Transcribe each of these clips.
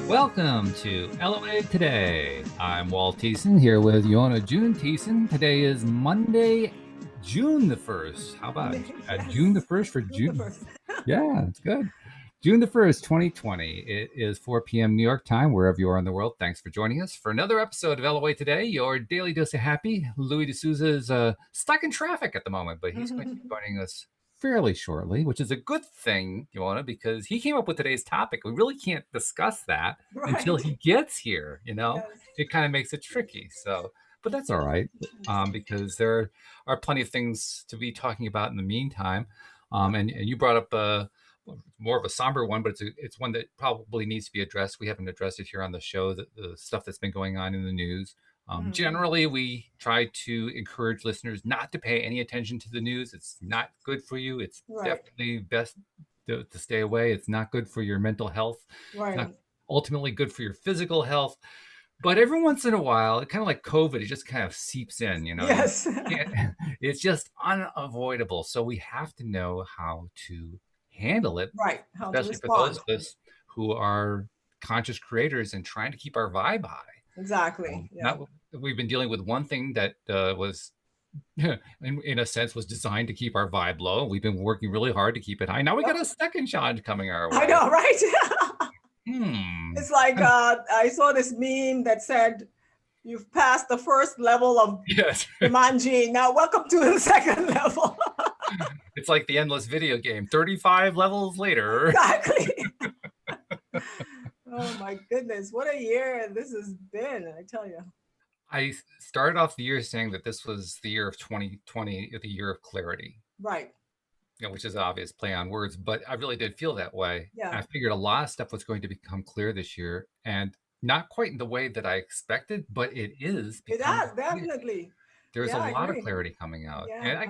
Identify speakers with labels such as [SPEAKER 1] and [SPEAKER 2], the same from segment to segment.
[SPEAKER 1] Welcome to LOA Today. I'm Walt Thiessen here with Yona June Thiessen. Today is Monday, June the 1st. How about June the 1st for
[SPEAKER 2] June the
[SPEAKER 1] June?
[SPEAKER 2] 1st.
[SPEAKER 1] Yeah, it's good. June the 1st, 2020. It is 4 p.m. New York time, wherever you are in the world. Thanks for joining us for another episode of LOA Today, your daily dose of happy. Louis D'Souza is stuck in traffic at the moment, but he's going to be joining us fairly shortly, which is a good thing, Yona, because he came up with today's topic. We really can't discuss that until
[SPEAKER 2] Right.
[SPEAKER 1] he gets here,
[SPEAKER 2] Yes.
[SPEAKER 1] It kind of makes it tricky. So, but that's all right, because there are plenty of things to be talking about in the meantime. And you brought up more of a somber one, but it's one that probably needs to be addressed. We haven't addressed it here on the show, the stuff that's been going on in the news. Generally, we try to encourage listeners not to pay any attention to the news. It's not good for you. It's
[SPEAKER 2] Right.
[SPEAKER 1] definitely best to stay away. It's not good for your mental health. It's
[SPEAKER 2] Right.
[SPEAKER 1] not ultimately good for your physical health. But every once in a while, kind of like COVID, it just kind of seeps in,
[SPEAKER 2] Yes.
[SPEAKER 1] it's just unavoidable. So we have to know how to handle it,
[SPEAKER 2] Right. How to
[SPEAKER 1] especially for those
[SPEAKER 2] respond.
[SPEAKER 1] of us who are conscious creators and trying to keep our vibe high.
[SPEAKER 2] Exactly. Yeah.
[SPEAKER 1] We've been dealing with one thing that was, in a sense, was designed to keep our vibe low. We've been working really hard to keep it high. Now we got a second challenge coming our way.
[SPEAKER 2] I know, right? It's like I saw this meme that said, "You've passed the first level of Jumanji. Now welcome to the second level."
[SPEAKER 1] It's like the endless video game. 35 levels later.
[SPEAKER 2] Exactly. Oh my goodness, what a year this has been! I tell you.
[SPEAKER 1] I started off the year saying that this was the year of 2020, the year of clarity.
[SPEAKER 2] Right.
[SPEAKER 1] Which is an obvious play on words, but I really did feel that way.
[SPEAKER 2] Yeah.
[SPEAKER 1] I figured a lot of stuff was going to become clear this year, and not quite in the way that I expected, but it is.
[SPEAKER 2] It has, definitely.
[SPEAKER 1] There's a lot of clarity coming out.
[SPEAKER 2] Yeah,
[SPEAKER 1] and I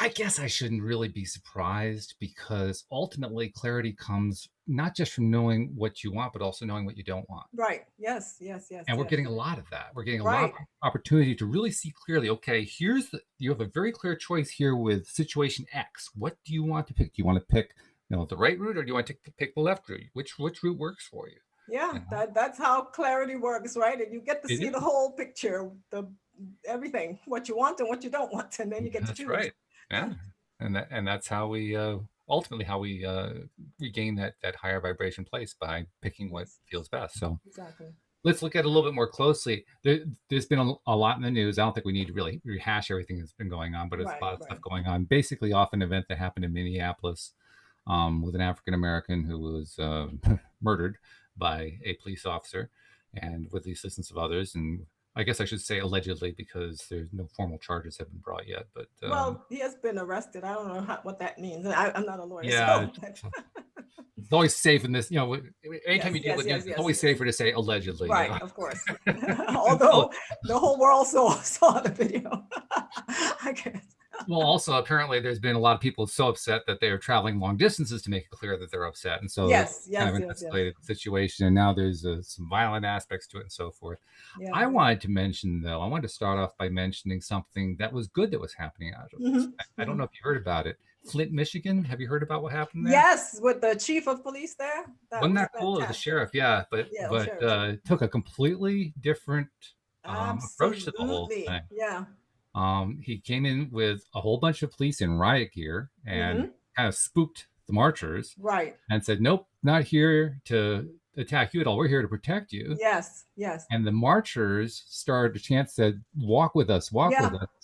[SPEAKER 1] guess I shouldn't really be surprised, because ultimately clarity comes not just from knowing what you want, but also knowing what you don't want.
[SPEAKER 2] Right. Yes.
[SPEAKER 1] And we're getting a lot of that. We're getting a lot of opportunity to really see clearly, okay, you have a very clear choice here with situation X. What do you want to pick? Do you want to pick the right route, or do you want to pick the left route? Which route works for you?
[SPEAKER 2] Yeah, that's how clarity works, right? And you get to see the whole picture, everything, what you want and what you don't want, and then you get to choose.
[SPEAKER 1] That's right. Yeah. And that's how we ultimately regain that higher vibration place, by picking what feels best. So
[SPEAKER 2] exactly.
[SPEAKER 1] Let's look at it a little bit more closely. There's been a lot in the news. I don't think we need to really rehash everything that's been going on, but there's a lot of stuff going on. Basically, off an event that happened in Minneapolis with an African American who was murdered by a police officer, and with the assistance of others. And I guess I should say allegedly, because there's no formal charges have been brought yet. But
[SPEAKER 2] well, he has been arrested. I don't know what that means. I'm not a lawyer.
[SPEAKER 1] Yeah. So. It's always safe in this, anytime you deal with it, it's always safer to say allegedly.
[SPEAKER 2] Right, of course. Although the whole world saw the video. I guess.
[SPEAKER 1] Well, also, apparently, there's been a lot of people so upset that they are traveling long distances to make it clear that they're upset. And so it's kind of an escalated situation. And now there's some violent aspects to it and so forth. Yeah. I wanted to start off by mentioning something that was good that was happening out of this. I don't know if you heard about it. Flint, Michigan. Have you heard about what happened there?
[SPEAKER 2] Yes, with the chief of police there.
[SPEAKER 1] Wasn't that cool? It was the sheriff, but took a completely different approach to the whole thing.
[SPEAKER 2] Yeah.
[SPEAKER 1] He came in with a whole bunch of police in riot gear and kind of spooked the marchers.
[SPEAKER 2] Right.
[SPEAKER 1] And said, nope, not here to attack you at all. We're here to protect you.
[SPEAKER 2] Yes.
[SPEAKER 1] And the marchers started to chant, said, walk with us. So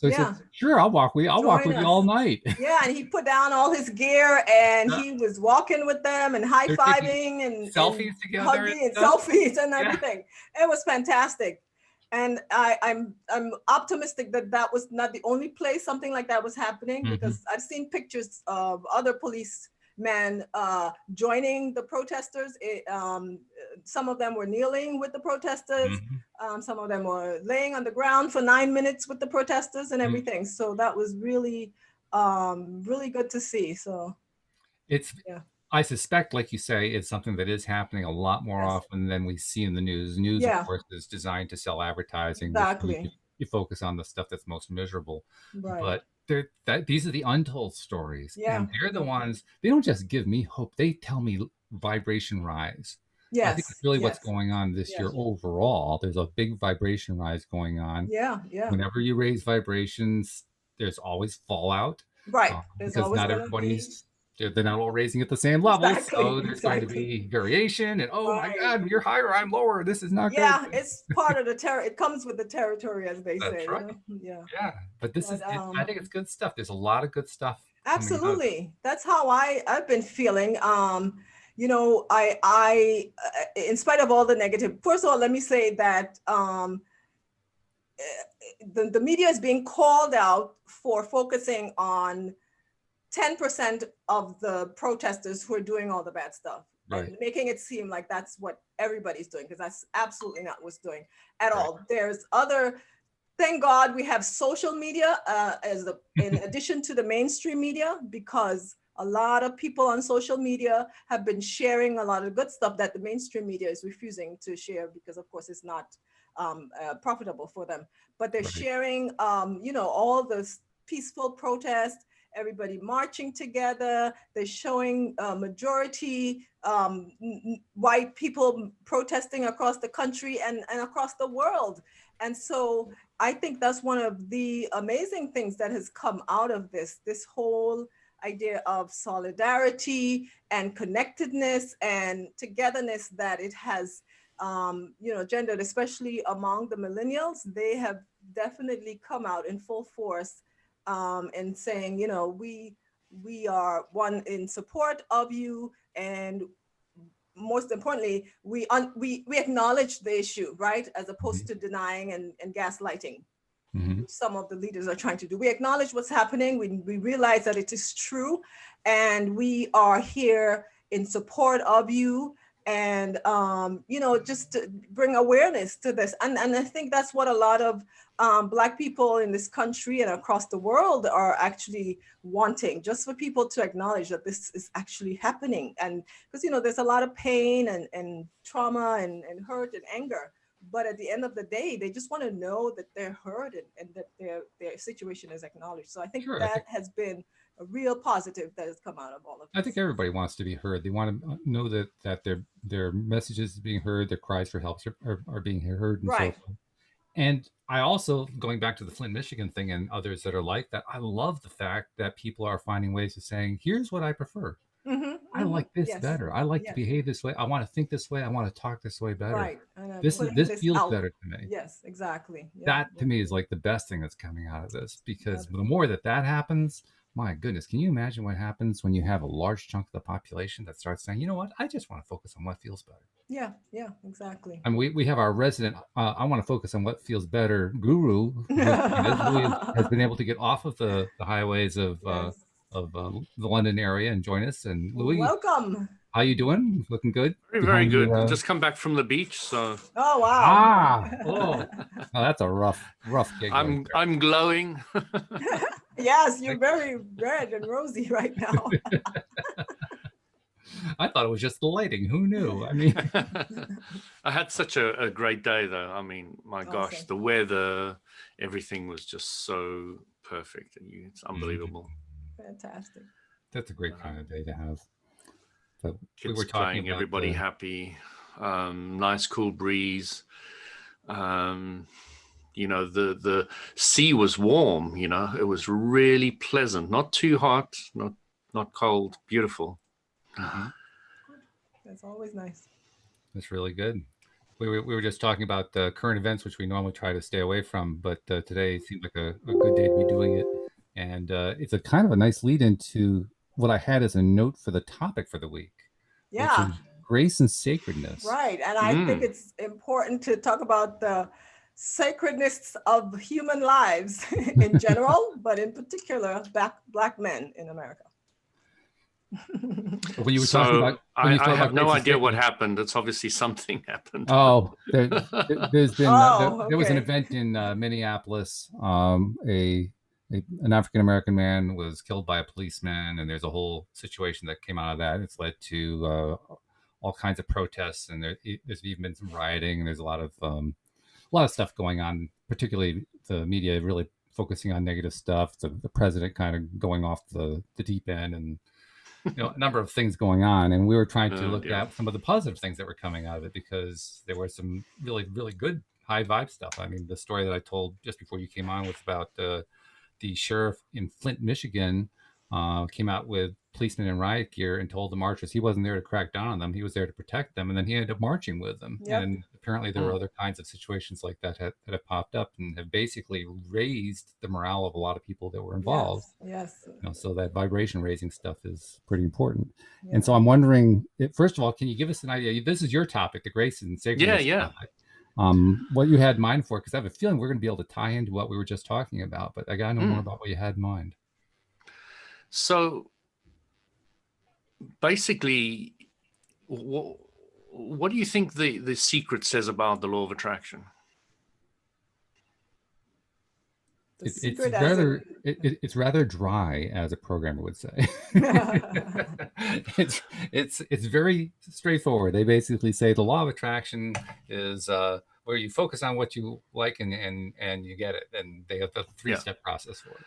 [SPEAKER 1] he said, sure, I'll walk with you. I'll walk with you all night.
[SPEAKER 2] Yeah, and he put down all his gear and he was walking with them and high-fiving and
[SPEAKER 1] selfies together.
[SPEAKER 2] Hugging and selfies and everything. It was fantastic. And I'm optimistic that was not the only place something like that was happening, because I've seen pictures of other policemen joining the protesters. Some of them were kneeling with the protesters. Some of them were laying on the ground for 9 minutes with the protesters and everything. So that was really, really good to see. So
[SPEAKER 1] I suspect, like you say, it's something that is happening a lot more often than we see in the news. News, of course, is designed to sell advertising.
[SPEAKER 2] Exactly.
[SPEAKER 1] You focus on the stuff that's most miserable.
[SPEAKER 2] Right.
[SPEAKER 1] But these are the untold stories.
[SPEAKER 2] Yeah.
[SPEAKER 1] And they're the ones, they don't just give me hope. They tell me vibration rise. I think it's
[SPEAKER 2] Yes,
[SPEAKER 1] really what's
[SPEAKER 2] yes,
[SPEAKER 1] going on this
[SPEAKER 2] yeah,
[SPEAKER 1] year overall. There's a big vibration rise going on.
[SPEAKER 2] yeah, yeah.
[SPEAKER 1] Whenever you raise vibrations, there's always fallout,
[SPEAKER 2] Right. There's
[SPEAKER 1] because
[SPEAKER 2] always
[SPEAKER 1] not
[SPEAKER 2] going to be
[SPEAKER 1] everybody's they're not all raising at the same level.
[SPEAKER 2] exactly,
[SPEAKER 1] So there's going to
[SPEAKER 2] exactly.
[SPEAKER 1] be variation, and oh my
[SPEAKER 2] Right.
[SPEAKER 1] God, you're higher, I'm lower. This is not good.
[SPEAKER 2] Yeah, it's part of the it comes with the territory, as they
[SPEAKER 1] That's
[SPEAKER 2] say,
[SPEAKER 1] right.
[SPEAKER 2] Yeah.
[SPEAKER 1] Yeah, but this
[SPEAKER 2] But
[SPEAKER 1] is I think it's good stuff. There's a lot of good stuff coming out of it.
[SPEAKER 2] absolutely. That's how I've been feeling. I in spite of all the negative, first of all, let me say that the media is being called out for focusing on 10% of the protesters who are doing all the bad stuff
[SPEAKER 1] Right,
[SPEAKER 2] and making it seem like that's what everybody's doing, because that's absolutely not what's doing at
[SPEAKER 1] right.
[SPEAKER 2] all. There's other, thank God we have social media in addition to the mainstream media, because a lot of people on social media have been sharing a lot of good stuff that the mainstream media is refusing to share because, of course, it's not profitable for them. But they're
[SPEAKER 1] Right.
[SPEAKER 2] sharing, all this peaceful protest, everybody marching together. They're showing majority white people protesting across the country and across the world. And so I think that's one of the amazing things that has come out of this whole idea of solidarity and connectedness and togetherness that it has, gendered, especially among the millennials. They have definitely come out in full force and saying, we are one in support of you, and most importantly, we acknowledge the issue, right, as opposed
[SPEAKER 1] Mhm.
[SPEAKER 2] to denying and gaslighting.
[SPEAKER 1] Mhm.
[SPEAKER 2] Some of the leaders are trying to do. We acknowledge what's happening. We realize that it is true, and we are here in support of you. And just to bring awareness to this, and I think that's what a lot of Black people in this country and across the world are actually wanting, just for people to acknowledge that this is actually happening. And because there's a lot of pain and trauma and hurt and anger, but at the end of the day, they just want to know that they're heard and that their situation is acknowledged. So I think
[SPEAKER 1] Sure,
[SPEAKER 2] that has been a real positive that has come out of all of
[SPEAKER 1] I think
[SPEAKER 2] this.
[SPEAKER 1] everybody wants to be heard. They want to know that their messages are being heard, their cries for help are being heard, and so
[SPEAKER 2] Right.
[SPEAKER 1] forth. And I also, going back to the Flint, Michigan thing and others that are like that, I love the fact that people are finding ways of saying, here's what I prefer.
[SPEAKER 2] Mm-hmm,
[SPEAKER 1] I
[SPEAKER 2] mm-hmm.
[SPEAKER 1] like this
[SPEAKER 2] Yes.
[SPEAKER 1] better. I like to
[SPEAKER 2] Yes.
[SPEAKER 1] behave this way. I want to think this way. I want to talk this way better.
[SPEAKER 2] Right. And I'm
[SPEAKER 1] This is
[SPEAKER 2] putting
[SPEAKER 1] this
[SPEAKER 2] this
[SPEAKER 1] feels
[SPEAKER 2] out.
[SPEAKER 1] better to me.
[SPEAKER 2] Yes, exactly. Yeah.
[SPEAKER 1] That to me is like the best thing that's coming out of this,
[SPEAKER 2] Yeah.
[SPEAKER 1] because the more that happens, my goodness, can you imagine what happens when you have a large chunk of the population that starts saying, you know what, I just want to focus on what feels better.
[SPEAKER 2] Yeah. Yeah. Exactly.
[SPEAKER 1] And we have our resident, I want to focus on what feels better guru, who's Louis has been able to get off of the highways
[SPEAKER 2] Yes.
[SPEAKER 1] of the London area and join us. And Louis,
[SPEAKER 2] Welcome.
[SPEAKER 1] how you doing? Looking good
[SPEAKER 3] Very, very
[SPEAKER 1] behind
[SPEAKER 3] good.
[SPEAKER 1] your
[SPEAKER 3] Just come back from the beach, so
[SPEAKER 2] Oh, wow.
[SPEAKER 1] oh, that's a rough gig right there.
[SPEAKER 3] I'm glowing.
[SPEAKER 2] Yes, you're very red and rosy right now.
[SPEAKER 1] I thought it was just the lighting. Who knew? I mean,
[SPEAKER 3] I had such a great day, though. I mean, my gosh,
[SPEAKER 2] Awesome.
[SPEAKER 3] the weather, everything was just so perfect. It's unbelievable.
[SPEAKER 2] Fantastic.
[SPEAKER 1] that's a great kind of day to have. But we
[SPEAKER 3] Kids
[SPEAKER 1] were talking
[SPEAKER 3] playing,
[SPEAKER 1] about
[SPEAKER 3] everybody happy, nice cool breeze. The sea was warm. It was really pleasant, not too hot, not cold, beautiful.
[SPEAKER 1] Mhm.
[SPEAKER 2] Good. That's always nice.
[SPEAKER 1] That's really good. We were just talking about current events, which we normally try to stay away from, but today seemed like a good day to be doing it. And it's a kind of a nice lead into what I had as a note for the topic for the week, which
[SPEAKER 2] Yeah,
[SPEAKER 1] is grace and sacredness.
[SPEAKER 2] right. And I think it's important to talk about the sacredness of human lives in general, but in particular, Black men in America.
[SPEAKER 1] When you were talking about
[SPEAKER 3] So I have no
[SPEAKER 1] grace and
[SPEAKER 3] idea what
[SPEAKER 1] sacredness,
[SPEAKER 3] happened. It's obviously something happened.
[SPEAKER 1] oh, there's been
[SPEAKER 2] Oh,
[SPEAKER 1] there was an
[SPEAKER 2] okay.
[SPEAKER 1] event in Minneapolis. An African American man was killed by a policeman, and there's a whole situation that came out of that. It's led to all kinds of protests, and there's even been some rioting, and there's a lot of stuff going on. Particularly, the media really focusing on negative stuff. The president kind of going off the deep end, and a number of things going on, and we were trying to look
[SPEAKER 3] Yeah.
[SPEAKER 1] at some of the positive things that were coming out of it, because there was some really, really good high vibe stuff. I mean, the story that I told just before you came on was about the sheriff in Flint, Michigan, came out with policemen in riot gear and told the marchers he wasn't there to crack down on them. He was there to protect them. And then he ended up marching with them.
[SPEAKER 2] Yep.
[SPEAKER 1] And apparently there were other kinds of situations like that that have popped up and have basically raised the morale of a lot of people that were involved.
[SPEAKER 2] Yes.
[SPEAKER 1] So that vibration raising stuff is pretty important.
[SPEAKER 2] Yeah.
[SPEAKER 1] And so I'm wondering, first of all, can you give us an idea? This is your topic, the grace and sacredness topic. What you had in mind for, because I have a feeling we're going to be able to tie into what we were just talking about, but I got to know more about what you had in mind.
[SPEAKER 3] So basically, what do you think the secret says about the law of attraction?
[SPEAKER 1] It's rather dry, as a programmer would say. It's very straightforward. They basically say the law of attraction is where you focus on what you like and you get it, and they have a 3-step process for it.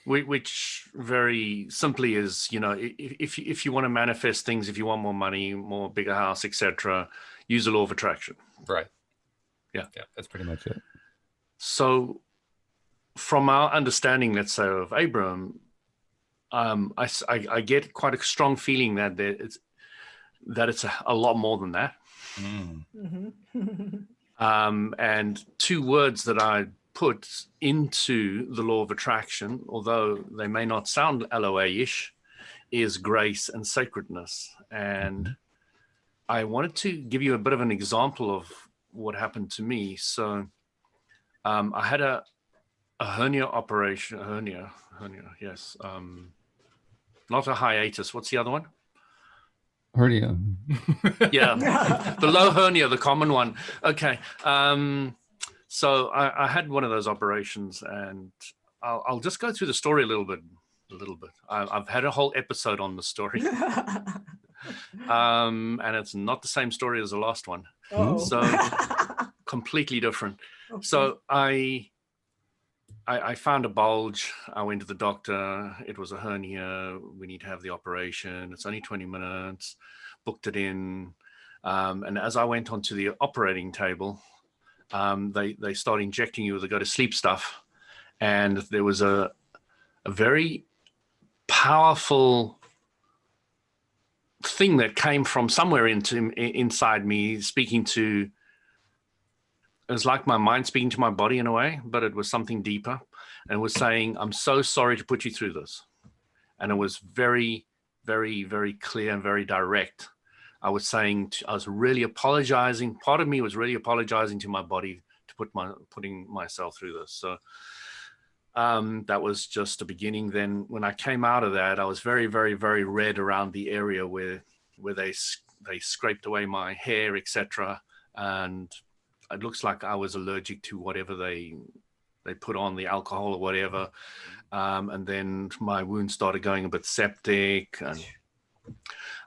[SPEAKER 3] Which very simply is, if you want to manifest things, if you want more money, more bigger house, etc., use the law of attraction.
[SPEAKER 1] Right.
[SPEAKER 3] Yeah,
[SPEAKER 1] that's pretty much it. So,
[SPEAKER 3] from our understanding, let's say, of Abraham, I get quite a strong feeling that it's a lot more than that. And 2 words that I put into the law of attraction, although they may not sound LOA-ish, is grace and sacredness. And I wanted to give you a bit of an example of what happened to me. So I had a hernia operation, hernia, yes. Not a hiatus. What's the other one?
[SPEAKER 1] Hernia.
[SPEAKER 3] Yeah, the low hernia, the common one. Okay. So I had one of those operations, and I'll just go through the story a little bit. I've had a whole episode on the story, and it's not the same story as the last one. So completely different. Okay. So I found a bulge. I went to the doctor. It was a hernia. We need to have the operation. It's only 20 minutes. Booked it in. And as I went onto the operating table, they start injecting you with the go to sleep stuff. And there was a very powerful thing that came from somewhere inside me, speaking to, it was like my mind speaking to my body in a way, but it was something deeper, and was saying, I'm so sorry to put you through this. And it was very, very, very clear and very direct. I was saying, I was really apologizing. Part of me was really apologizing to my body to putting myself through this. So that was just the beginning. Then when I came out of that, I was very, very, very red around the area where they scraped away my hair, etc. And it looks like I was allergic to whatever they put on, the alcohol or whatever. And then my wound started going a bit septic, and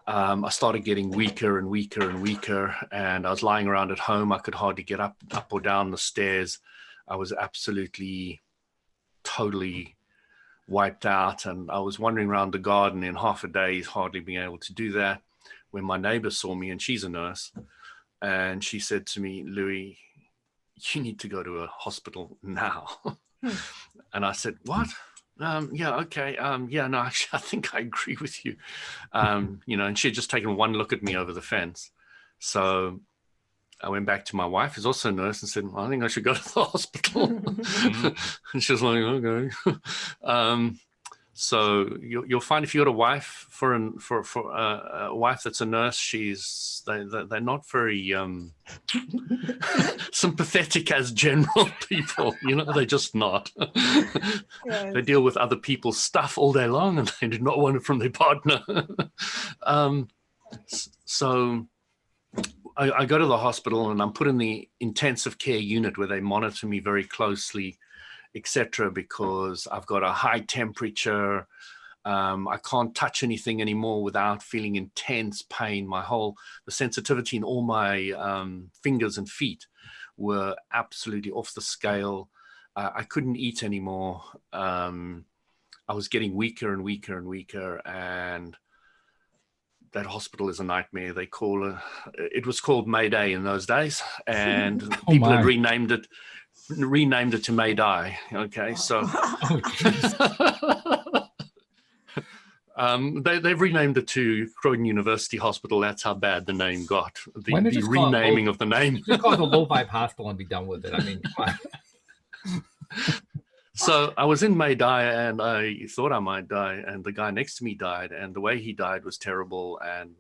[SPEAKER 3] I started getting weaker and weaker and weaker. And I was lying around at home. I could hardly get up or down the stairs. I was absolutely, totally wiped out. And I was wandering around the garden in half a day, hardly being able to do that, when my neighbor saw me, and she's a nurse. And she said to me, Louis, you need to go to a hospital now. And I said, what? Yeah, okay. Yeah, no, actually, I think I agree with you. And she had just taken one look at me over the fence. So I went back to my wife, who's also a nurse, and said, I think I should go to the hospital. And she was like, okay. So you'll find if you got a wife for a wife that's a nurse, they're not very sympathetic as general people. They're just not. Yes. They deal with other people's stuff all day long, and they do not want it from their partner. So I go to the hospital, and I'm put in the intensive care unit where they monitor me very closely, etc., because I've got a high temperature. I can't touch anything anymore without feeling intense pain. The sensitivity in all my fingers and feet were absolutely off the scale. I couldn't eat anymore. I was getting weaker and weaker and weaker. And that hospital is a nightmare. It was called Mayday in those days, and
[SPEAKER 1] Oh,
[SPEAKER 3] people had
[SPEAKER 1] my.
[SPEAKER 3] renamed it to Mayday. Okay, so
[SPEAKER 1] Oh,
[SPEAKER 3] they've renamed it to Croydon University Hospital. That's how bad the name got.
[SPEAKER 1] Why not
[SPEAKER 3] The
[SPEAKER 1] just call it
[SPEAKER 3] renaming
[SPEAKER 1] low,
[SPEAKER 3] of the name.
[SPEAKER 1] just call it the low vibe hospital and be done with it. I mean, come on.
[SPEAKER 3] So I was in Mayday, and I thought I might die, and the guy next to me died, and the way he died was terrible and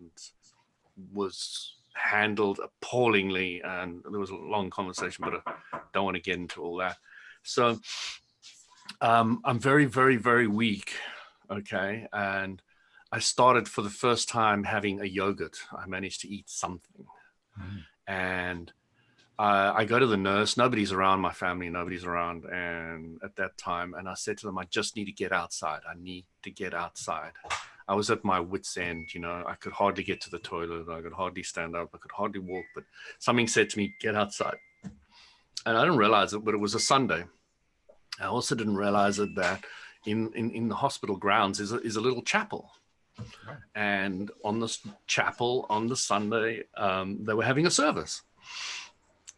[SPEAKER 3] was handled appallingly, and there was a long conversation, but I don't want to get into all that. So I'm very, very, very weak, okay? And I started for the first time having a yogurt. I managed to eat something. And I go to the nurse. Nobody's around, my family, nobody's around. And at that time, and I said to them, I just need to get outside. I need to get outside. I was at my wit's end, you know, I could hardly get to the toilet. I could hardly stand up. I could hardly walk, but something said to me, get outside. And I didn't realize it, but it was a Sunday. I also didn't realize it that in the hospital grounds is a little chapel. And on this chapel on the Sunday, they were having a service.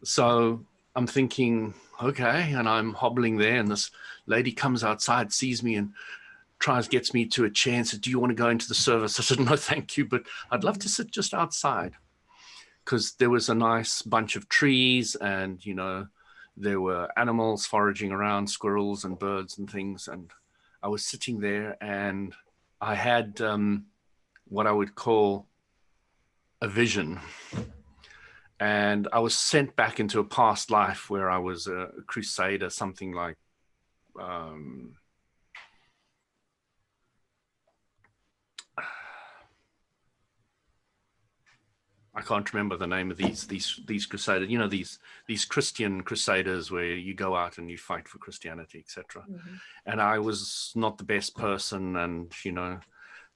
[SPEAKER 3] So I'm thinking, okay, and I'm hobbling there, and this lady comes outside, sees me, and gets me to a chair and said, do you want to go into the service? I said, no, thank you, but I'd love to sit just outside, because there was a nice bunch of trees, and, you know, there were animals foraging around, squirrels and birds and things. And I was sitting there, and I had what I would call a vision. And I was sent back into a past life where I was a crusader, something like I can't remember the name of these crusaders. You know, these Christian crusaders where you go out and you fight for Christianity, etc. And I was not the best person, and, you know,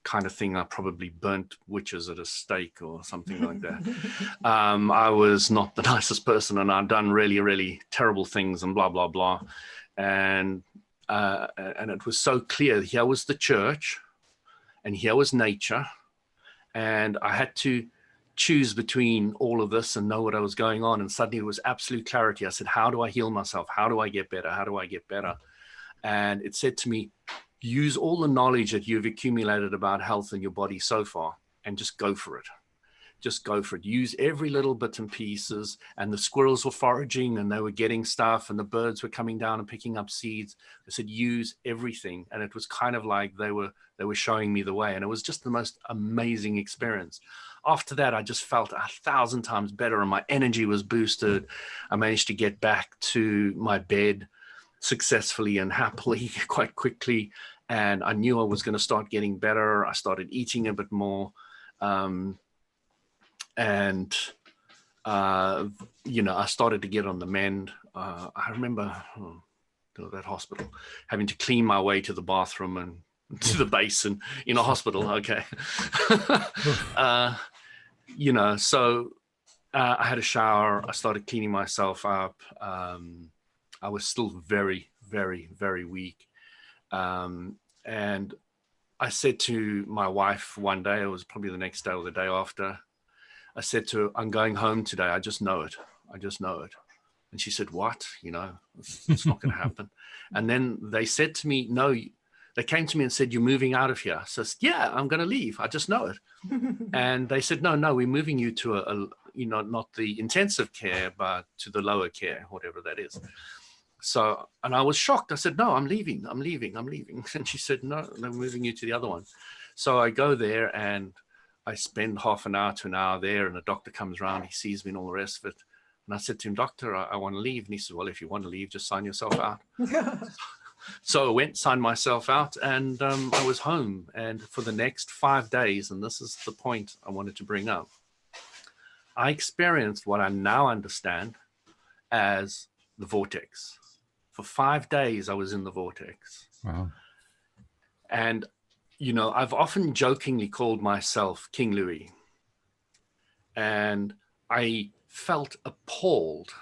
[SPEAKER 3] kind of thing. I probably burnt witches at a stake or something like that. I was not the nicest person, and I'd done really, really terrible things, and blah blah blah. And it was so clear. Here was the church, and here was nature, and I had to choose between all of this and know what I was going on. And suddenly it was absolute clarity. I said, how do I heal myself? How do I get better? How do I get better? And it said to me, use all the knowledge that you've accumulated about health in your body so far, and just go for it. Just go for it. Use every little bit and pieces. And the squirrels were foraging, and they were getting stuff, and the birds were coming down and picking up seeds. I said, use everything. And it was kind of like they were showing me the way. And it was just the most amazing experience. After that, I just felt 1,000 times better, and my energy was boosted. I managed to get back to my bed successfully and happily quite quickly. And I knew I was going to start getting better. I started eating a bit more. You know, I started to get on the mend. I remember that hospital, having to clean my way to the bathroom and to the basin in a hospital. Okay. You know, so I had a shower. I started cleaning myself up. I was still very, very, very weak. And I said to my wife one day, it was probably the next day or the day after, I said to her, I'm going home today. I just know it. I just know it. And she said, what? You know, it's not going to happen. And then they said to me, no, they came to me and said, you're moving out of here. I said, yeah, I'm going to leave. I just know it. And they said, no, we're moving you to a, you know, not the intensive care, but to the lower care, whatever that is. So, and I was shocked. I said, no, I'm leaving. And she said, no, they're moving you to the other one. So I go there, and I spend half an hour to an hour there, and the doctor comes around, he sees me and all the rest of it. And I said to him, doctor, I want to leave. And he said, well, if you want to leave, just sign yourself out. So I went, signed myself out, and I was home. And for the next 5 days, and this is the point I wanted to bring up, I experienced what I now understand as the vortex. For 5 days, I was in the vortex.
[SPEAKER 1] Wow.
[SPEAKER 3] And, you know, I've often jokingly called myself King Louis. And I felt appalled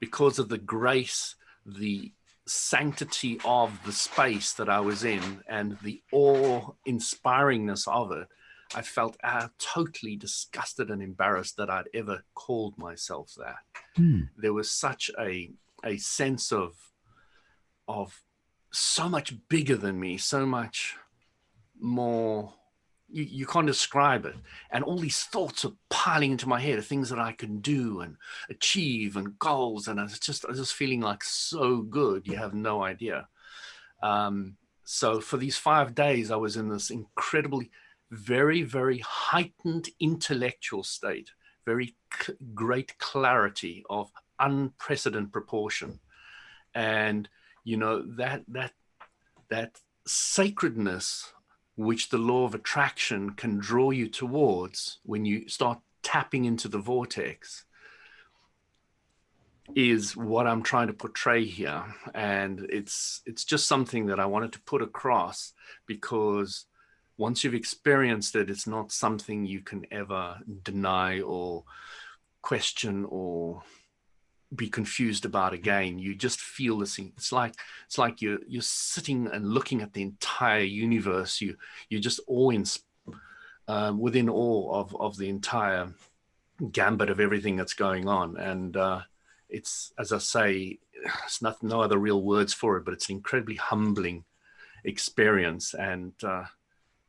[SPEAKER 3] because of the grace, the sanctity of the space that I was in, and the awe-inspiringness of it. I felt totally disgusted and embarrassed that I'd ever called myself that. There was such a sense of so much bigger than me, so much more. You can't describe it. And all these thoughts are piling into my head of things that I can do and achieve and goals. And I was just feeling like so good. You have no idea. So for these 5 days, I was in this incredibly, very, very heightened intellectual state, very great clarity of unprecedented proportion. And, you know, that sacredness which the law of attraction can draw you towards when you start tapping into the vortex is what I'm trying to portray here. And it's just something that I wanted to put across, because once you've experienced it, it's not something you can ever deny or question or be confused about again. You just feel this thing. It's like you're sitting and looking at the entire universe. You're just within awe of the entire gambit of everything that's going on. And it's, as I say, it's no other real words for it, but it's an incredibly humbling experience. And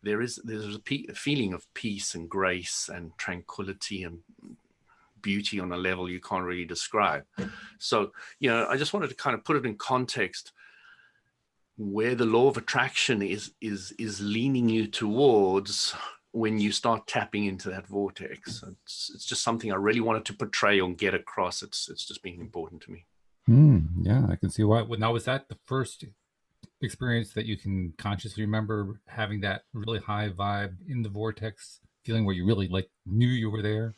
[SPEAKER 3] there's a feeling of peace and grace and tranquility and beauty on a level you can't really describe. So, you know, I just wanted to kind of put it in context where the law of attraction is leaning you towards when you start tapping into that vortex. It's just something I really wanted to portray or get across. It's just been important to me.
[SPEAKER 1] Yeah, I can see why. Now, was that the first experience that you can consciously remember having that really high vibe in the vortex, feeling where you really like knew you were there?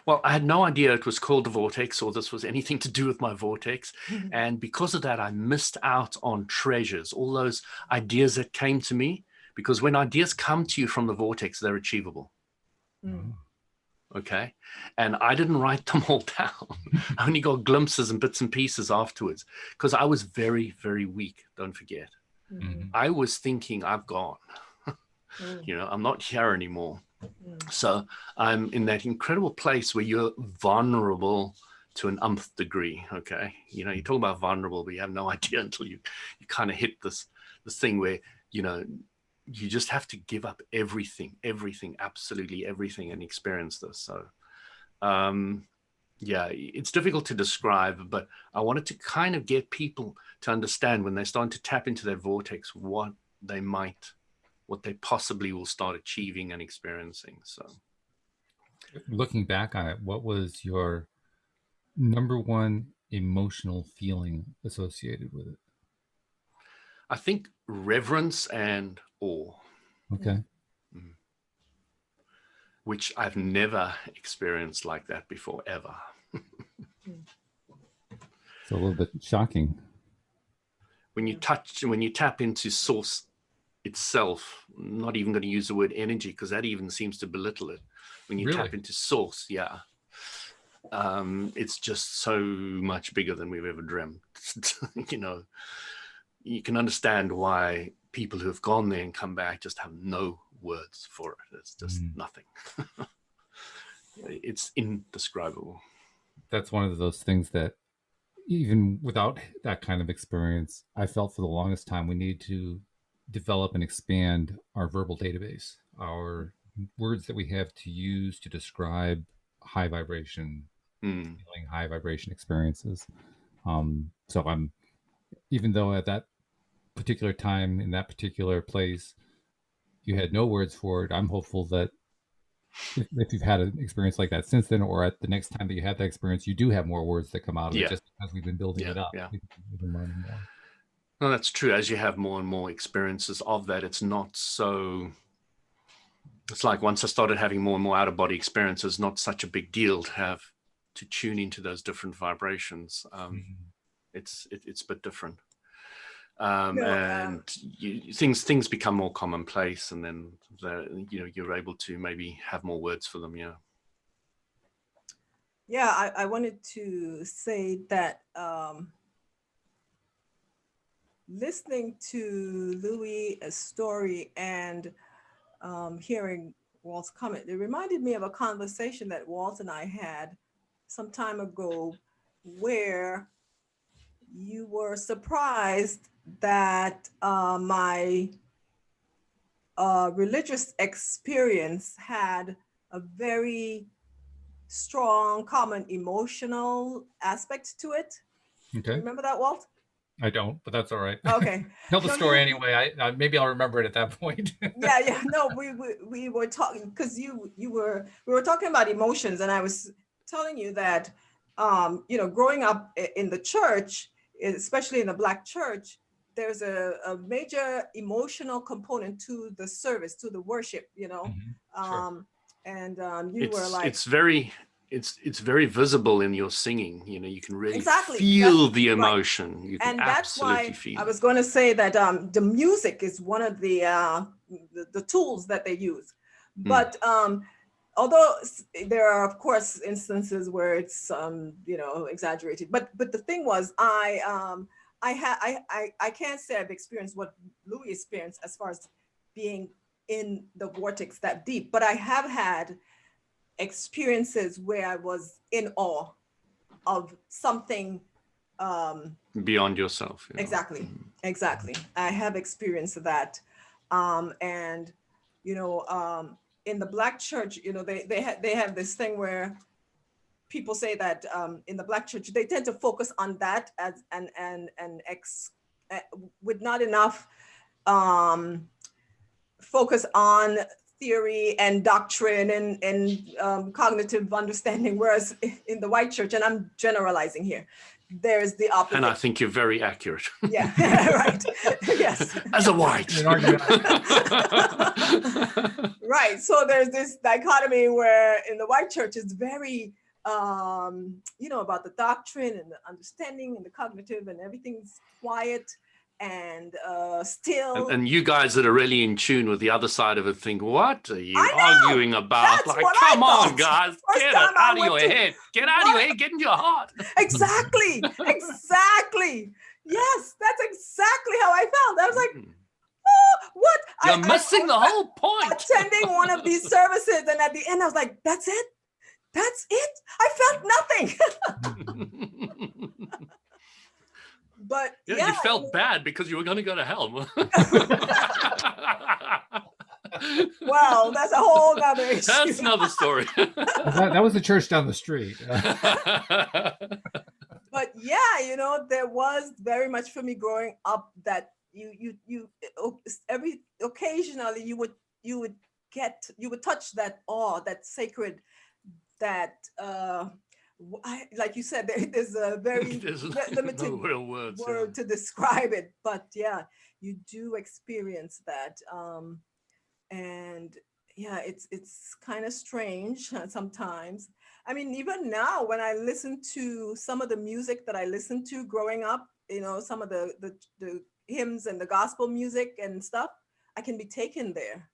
[SPEAKER 3] Well, I had no idea it was called the vortex or this was anything to do with my vortex. And because of that, I missed out on treasures, all those ideas that came to me, because when ideas come to you from the vortex, they're achievable. Okay. And I didn't write them all down. I only got glimpses and bits and pieces afterwards because I was very, very weak. Don't forget. I was thinking I've gone, you know, I'm not here anymore. So I'm in that incredible place where you're vulnerable to an umpth degree. Okay. You know, you talk about vulnerable, but you have no idea until you kind of hit this thing where, you know, you just have to give up everything, absolutely everything, and experience this. So, yeah, it's difficult to describe, but I wanted to kind of get people to understand when they're starting to tap into their vortex, what they possibly will start achieving and experiencing. So,
[SPEAKER 1] looking back on it, what was your number one emotional feeling associated with it?
[SPEAKER 3] I think reverence and awe.
[SPEAKER 1] Okay.
[SPEAKER 3] Which I've never experienced like that before, ever.
[SPEAKER 1] So a little bit shocking.
[SPEAKER 3] When you tap into source itself, I'm not even going to use the word energy because that even seems to belittle it. When you tap into source, yeah, it's just so much bigger than we've ever dreamt. You know, you can understand why people who have gone there and come back just have no words for it. It's just nothing. It's indescribable.
[SPEAKER 1] That's one of those things that even without that kind of experience, I felt for the longest time we need to develop and expand our verbal database, our words that we have to use to describe high vibration, feeling high vibration experiences. So I'm, even though at that particular time in that particular place, you had no words for it, I'm hopeful that if you've had an experience like that since then, or at the next time that you have that experience, you do have more words that come out of it just because we've been building it up.
[SPEAKER 3] Yeah.
[SPEAKER 1] We've been learning more.
[SPEAKER 3] No, that's true. As you have more and more experiences of that, it's not so. It's like once I started having more and more out of body experiences, not such a big deal to tune into those different vibrations. It's a bit different. And things become more commonplace, and then you're able to maybe have more words for them.
[SPEAKER 2] I wanted to say that listening to Louis' story and hearing Walt's comment. It reminded me of a conversation that Walt and I had some time ago, where you were surprised that my religious experience had a very strong, common emotional aspect to it.
[SPEAKER 1] Okay.
[SPEAKER 2] Remember that, Walt?
[SPEAKER 1] I don't, but that's all right.
[SPEAKER 2] Okay.
[SPEAKER 1] Tell the
[SPEAKER 2] No,
[SPEAKER 1] story anyway. I maybe I'll remember it at that point.
[SPEAKER 2] yeah. No, we were talking because we were talking about emotions, and I was telling you that growing up in the church, especially in the Black church, there's a major emotional component to the service, to the worship,
[SPEAKER 1] Sure.
[SPEAKER 2] And you were like,
[SPEAKER 3] it's very visible in your singing. You can really
[SPEAKER 2] exactly,
[SPEAKER 3] feel the
[SPEAKER 2] right.
[SPEAKER 3] emotion. You can
[SPEAKER 2] And that's
[SPEAKER 3] absolutely
[SPEAKER 2] why
[SPEAKER 3] feel
[SPEAKER 2] I was going to say that the music is one of the tools that they use. But although there are, of course, instances where it's exaggerated, but the thing was, I can't say I've experienced what Louis experienced as far as being in the vortex that deep, but I have had experiences where I was in awe of something
[SPEAKER 3] beyond yourself.
[SPEAKER 2] Exactly. I have experienced that. And in the Black church, they have this thing where people say that in the Black church they tend to focus on that as with not enough focus on theory and doctrine and cognitive understanding, whereas in the white church, and I'm generalizing here, there's the opposite.
[SPEAKER 3] And I think you're very accurate.
[SPEAKER 2] Yeah, right. Yes.
[SPEAKER 3] As a white.
[SPEAKER 2] Right. So there's this dichotomy where in the white church it's very, about the doctrine and the understanding and the cognitive, and everything's quiet and still.
[SPEAKER 3] And you guys that are really in tune with the other side of it think, what are you arguing about?
[SPEAKER 2] That's
[SPEAKER 3] like, come on, guys, get it out of your head. Get out of your head, get into your heart.
[SPEAKER 2] Exactly. Yes, that's exactly how I felt. I was like, oh, what?
[SPEAKER 3] You're missing the whole point.
[SPEAKER 2] Attending one of these services, and at the end I was like, that's it? I felt nothing. But
[SPEAKER 3] yeah, you felt bad because you were going to go to hell.
[SPEAKER 2] Well, that's a whole nother issue.
[SPEAKER 3] That's another story.
[SPEAKER 1] That was the church down the street.
[SPEAKER 2] But yeah, there was very much for me growing up that you occasionally you would touch that awe, that sacred, that like you said, there's a very limited
[SPEAKER 3] no real words,
[SPEAKER 2] word to describe it, but yeah, you do experience that, and yeah, it's kind of strange sometimes. I mean, even now when I listen to some of the music that I listened to growing up, some of the hymns and the gospel music and stuff, I can be taken there,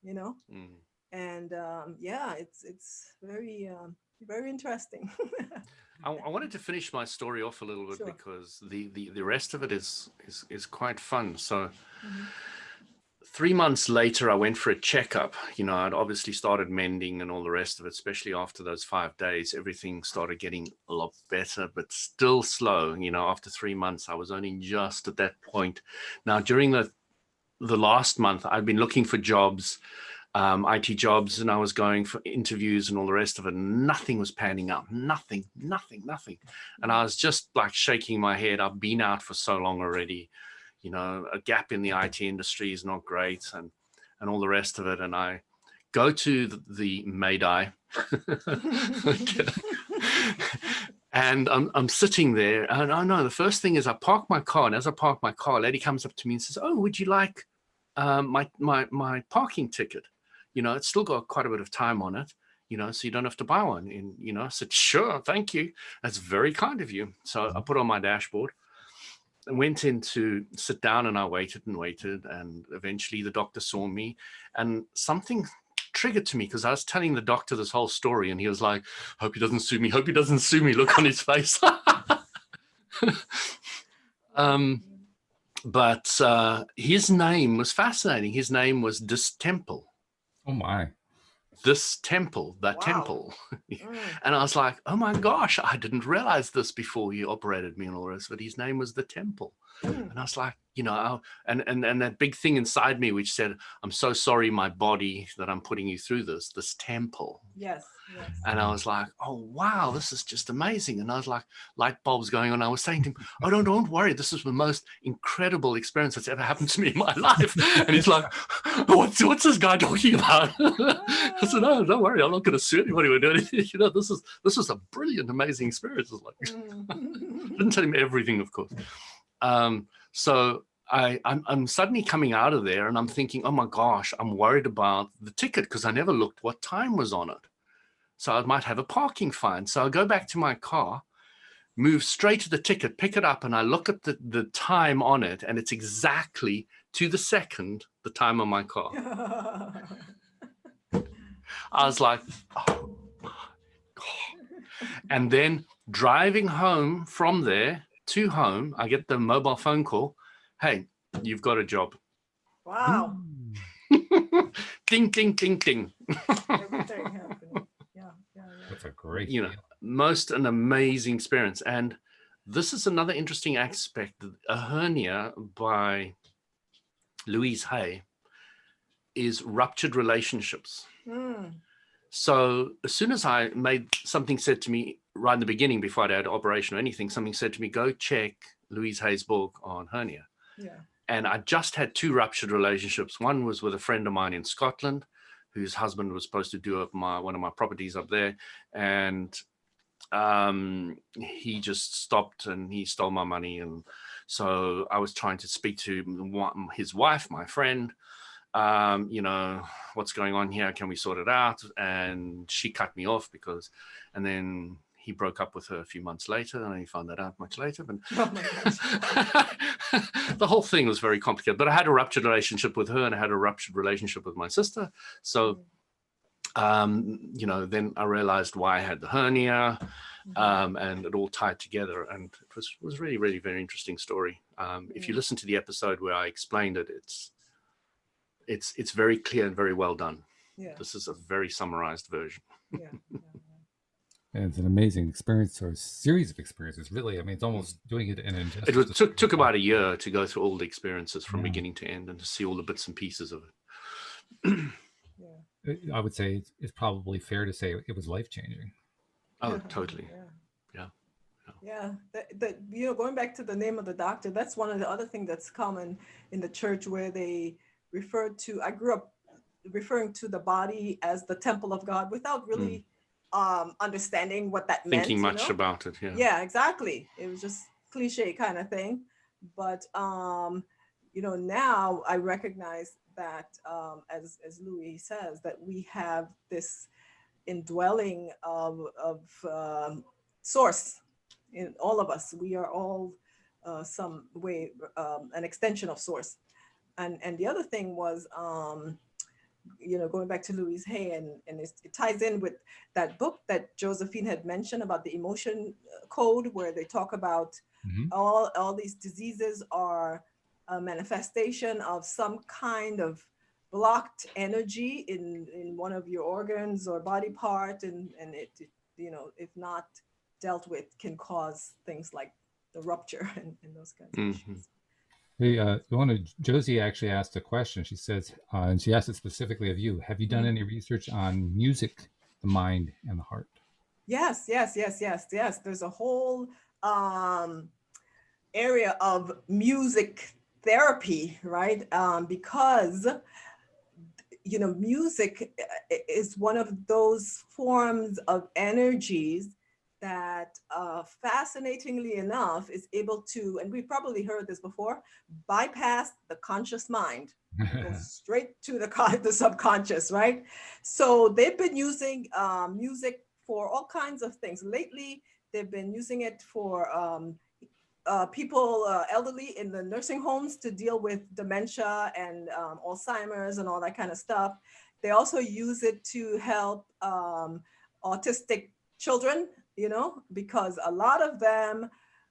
[SPEAKER 2] and yeah, it's very very interesting.
[SPEAKER 3] I wanted to finish my story off a little bit,
[SPEAKER 2] Sure.
[SPEAKER 3] because the rest of it is quite fun. So 3 months later, I went for a checkup. I'd obviously started mending and all the rest of it, especially after those 5 days. Everything started getting a lot better, but still slow. After 3 months, I was only just at that point. Now, during the last month, I'd been looking for jobs, IT jobs, and I was going for interviews and all the rest of it. Nothing was panning out. Nothing. And I was just like shaking my head. I've been out for so long already. A gap in the IT industry is not great, and all the rest of it. And I go to the Mayday, and I'm sitting there, and I know the first thing is I park my car, and as I park my car, a lady comes up to me and says, "Oh, would you like my parking ticket? It's still got quite a bit of time on it, so you don't have to buy one." And I said, "Sure, thank you. That's very kind of you." So I put on my dashboard. I went in to sit down, and I waited, and eventually the doctor saw me, and something triggered to me, because I was telling the doctor this whole story, and he was like, hope he doesn't sue me, look on his face. But his name was fascinating. His name was Distemple.
[SPEAKER 1] Oh my.
[SPEAKER 3] this temple, the
[SPEAKER 2] Wow.
[SPEAKER 3] temple.
[SPEAKER 2] Mm.
[SPEAKER 3] And I was like, oh my gosh, I didn't realize this before he operated me and all the rest, but his name was the temple.
[SPEAKER 2] Mm.
[SPEAKER 3] And I was like, you know, and that big thing inside me which said, I'm so sorry, my body, that I'm putting you through this temple.
[SPEAKER 2] Yes, yes.
[SPEAKER 3] And I was like, oh, wow, this is just amazing. And I was like, light bulbs going on. I was saying to him, oh, don't worry. This is the most incredible experience that's ever happened to me in my life. And he's like, what's this guy talking about? I said, no, don't worry. I'm not going to sue anybody or do anything. You know, this is a brilliant, amazing experience. It's like, I didn't tell him everything, of course. So I'm suddenly coming out of there and I'm thinking, oh my gosh, I'm worried about the ticket because I never looked what time was on it. So I might have a parking fine. So I go back to my car, move straight to the ticket, pick it up, and I look at the time on it, and it's exactly to the second the time on my car. I was like, oh my God. And then driving home from there to home, I get the mobile phone call. Hey, you've got a job.
[SPEAKER 2] Wow.
[SPEAKER 3] Ding, ding, ding, ding.
[SPEAKER 2] Everything happening. Yeah.
[SPEAKER 1] That's a great
[SPEAKER 3] You know,
[SPEAKER 1] feeling.
[SPEAKER 3] most an amazing experience. And this is another interesting aspect. A hernia by Louise Hay is ruptured relationships.
[SPEAKER 2] Mm.
[SPEAKER 3] So as soon as I made something said to me right in the beginning, before I had an operation or anything, something said to me, go check Louise Hay's book on hernia.
[SPEAKER 2] Yeah.
[SPEAKER 3] And I just had 2 ruptured relationships. One was with a friend of mine in Scotland, whose husband was supposed to do up one of my properties up there. And he just stopped and he stole my money. And so I was trying to speak to his wife, my friend, you know, what's going on here? Can we sort it out? And she cut me off and then he broke up with her a few months later, and he found that out much later. But
[SPEAKER 2] Oh my gosh.
[SPEAKER 3] the whole thing was very complicated. But I had a ruptured relationship with her, and I had a ruptured relationship with my sister. So, you know, then I realized why I had the hernia, and it all tied together. And it was really, really very interesting story. If you listen to the episode where I explained it, it's very clear and very well done.
[SPEAKER 2] Yeah.
[SPEAKER 3] This is a very summarized version.
[SPEAKER 2] Yeah.
[SPEAKER 1] And it's an amazing experience, or a series of experiences, really. I mean, it's almost doing it in injustice.
[SPEAKER 3] It took about a year to go through all the experiences from beginning to end and to see all the bits and pieces of it.
[SPEAKER 2] Yeah.
[SPEAKER 1] I would say it's probably fair to say it was life-changing.
[SPEAKER 3] Oh, totally.
[SPEAKER 2] Yeah. You know, going back to the name of the doctor, that's one of the other things that's common in the church, where they refer to, I grew up referring to the body as the temple of God without really understanding what that meant.
[SPEAKER 3] Thinking much about it.
[SPEAKER 2] Yeah, exactly. It was just cliche kind of thing. But you know, now I recognize that, as Louis says, that we have this indwelling of source in all of us. We are all some way an extension of source. And the other thing was, you know, going back to Louise Hay, and it ties in with that book that Josephine had mentioned about the emotion code, where they talk about all these diseases are a manifestation of some kind of blocked energy in one of your organs or body part, and it, you know, if not dealt with, can cause things like the rupture and those kinds of issues.
[SPEAKER 1] Hey, Josie actually asked a question. She says, and she asked it specifically of you, have you done any research on music, the mind, and the heart?
[SPEAKER 2] Yes. There's a whole area of music therapy, right? Because, you know, music is one of those forms of energies that fascinatingly enough is able to, and we've probably heard this before, bypass the conscious mind, go straight to the subconscious, right? So they've been using music for all kinds of things. Lately, they've been using it for people, elderly in the nursing homes, to deal with dementia and Alzheimer's and all that kind of stuff. They also use it to help autistic children, you know, because a lot of them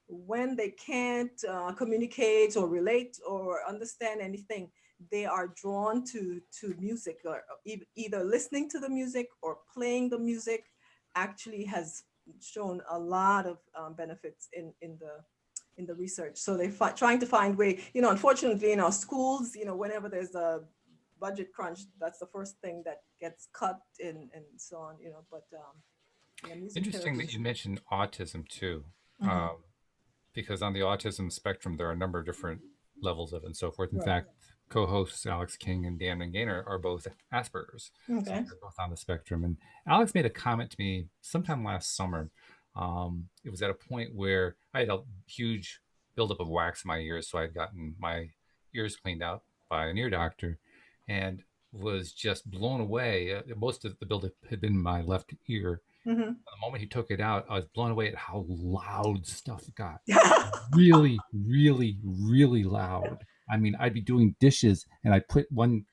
[SPEAKER 2] when they can't communicate or relate or understand anything, they are drawn to music, or either listening to the music or playing the music actually has shown a lot of benefits in the research. So they're trying to find way, unfortunately in our schools, whenever there's a budget crunch, that's the first thing that gets cut and so on, but yeah, music
[SPEAKER 1] Interesting
[SPEAKER 2] therapy
[SPEAKER 1] that
[SPEAKER 2] is.
[SPEAKER 1] you mentioned autism too,
[SPEAKER 2] Mhm.
[SPEAKER 1] because on the autism spectrum, there are a number of different levels of it and so forth. In
[SPEAKER 2] Right.
[SPEAKER 1] fact, co-hosts Alex King and Dan Gaynor are both Asperger's, so
[SPEAKER 2] Okay.
[SPEAKER 1] they're both on the spectrum. And Alex made a comment to me sometime last summer. It was at a point where I had a huge buildup of wax in my ears, so I had gotten my ears cleaned out by an ear doctor, and was just blown away. Most of the buildup had been in my left ear.
[SPEAKER 2] Hmm.
[SPEAKER 1] The moment he took it out, I was blown away at how loud stuff got. Really, really, really loud. I mean, I'd be doing dishes and I'd put one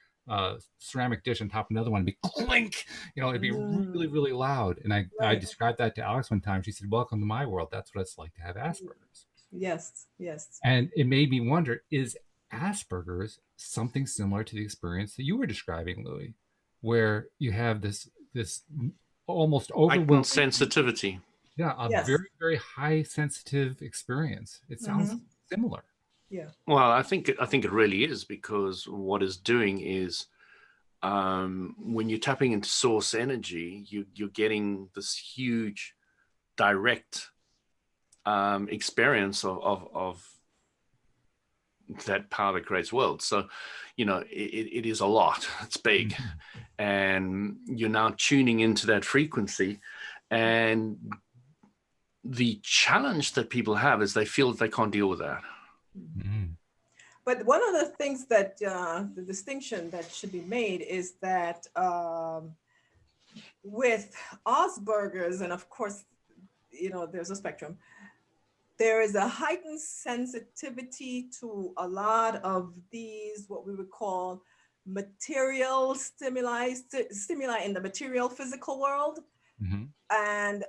[SPEAKER 1] ceramic dish on top of another one and be clink. It'd be really, really loud. And I
[SPEAKER 2] Right.
[SPEAKER 1] described that to Alex one time. She said, "Welcome to my world. That's what it's like to have Asperger's."
[SPEAKER 2] Yes. Yes.
[SPEAKER 1] And it made me wonder, is Asperger's something similar to the experience that you were describing, Louis, where you have this almost
[SPEAKER 3] Heightened
[SPEAKER 1] overwhelming,
[SPEAKER 3] sensitivity.
[SPEAKER 1] yeah, a
[SPEAKER 2] Yes.
[SPEAKER 1] very, very high sensitive experience. It sounds
[SPEAKER 2] Hmm.
[SPEAKER 1] similar.
[SPEAKER 2] Yeah.
[SPEAKER 3] Well, I think it really is, because what it's doing is, when you're tapping into source energy, you're getting this huge direct experience of that power that creates worlds. So, it is a lot. It's big,
[SPEAKER 1] Mhm.
[SPEAKER 3] and you're now tuning into that frequency. And the challenge that people have is they feel that they can't deal with that.
[SPEAKER 1] Mhm.
[SPEAKER 2] But one of the things that the distinction that should be made is that with Asperger's, and of course, there's a spectrum, there is a heightened sensitivity to a lot of these, what we would call material stimuli in the material physical world.
[SPEAKER 1] Mhm.
[SPEAKER 2] And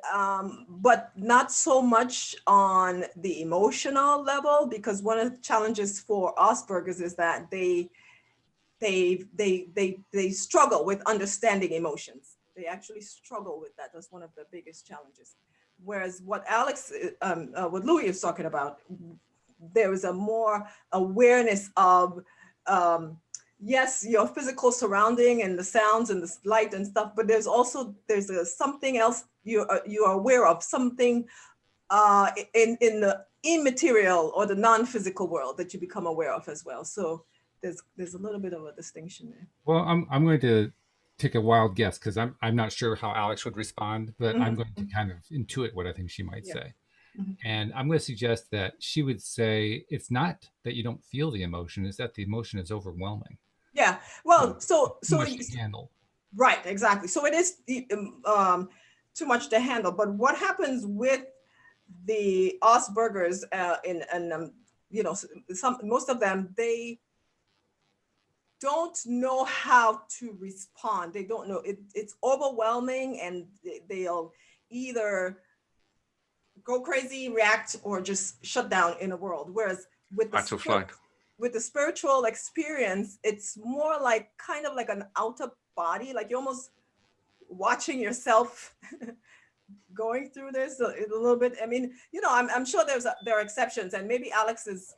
[SPEAKER 2] but not so much on the emotional level, because one of the challenges for Asperger's is that they struggle with understanding emotions. They actually struggle with that. That's one of the biggest challenges. Whereas what Louis is talking about, there is a more awareness of, yes, your physical surrounding and the sounds and the light and stuff, but there's something else you are aware of, something in the immaterial or the non-physical world that you become aware of as well. So there's a little bit of a distinction there.
[SPEAKER 1] Well, I'm going to take a wild guess because I'm not sure how Alex would respond, but I'm going to kind of intuit what I think she might
[SPEAKER 2] Yeah.
[SPEAKER 1] say.
[SPEAKER 2] Mhm.
[SPEAKER 1] And I'm going to suggest that she would say it's not that you don't feel the emotion, it's that the emotion is overwhelming.
[SPEAKER 2] Yeah. Well,
[SPEAKER 1] Too much to handle.
[SPEAKER 2] Right, exactly. So it is too much to handle. But what happens with the Asperger's, most of them, they don't know how to respond. They don't know. It's overwhelming, and they'll either go crazy, react, or just shut down in a world. Whereas with
[SPEAKER 3] Fight or flight.
[SPEAKER 2] with the spiritual experience, it's more like kind of like an outer body, like you're almost watching yourself going through this a little bit. I mean, I'm sure there are exceptions, and maybe Alex is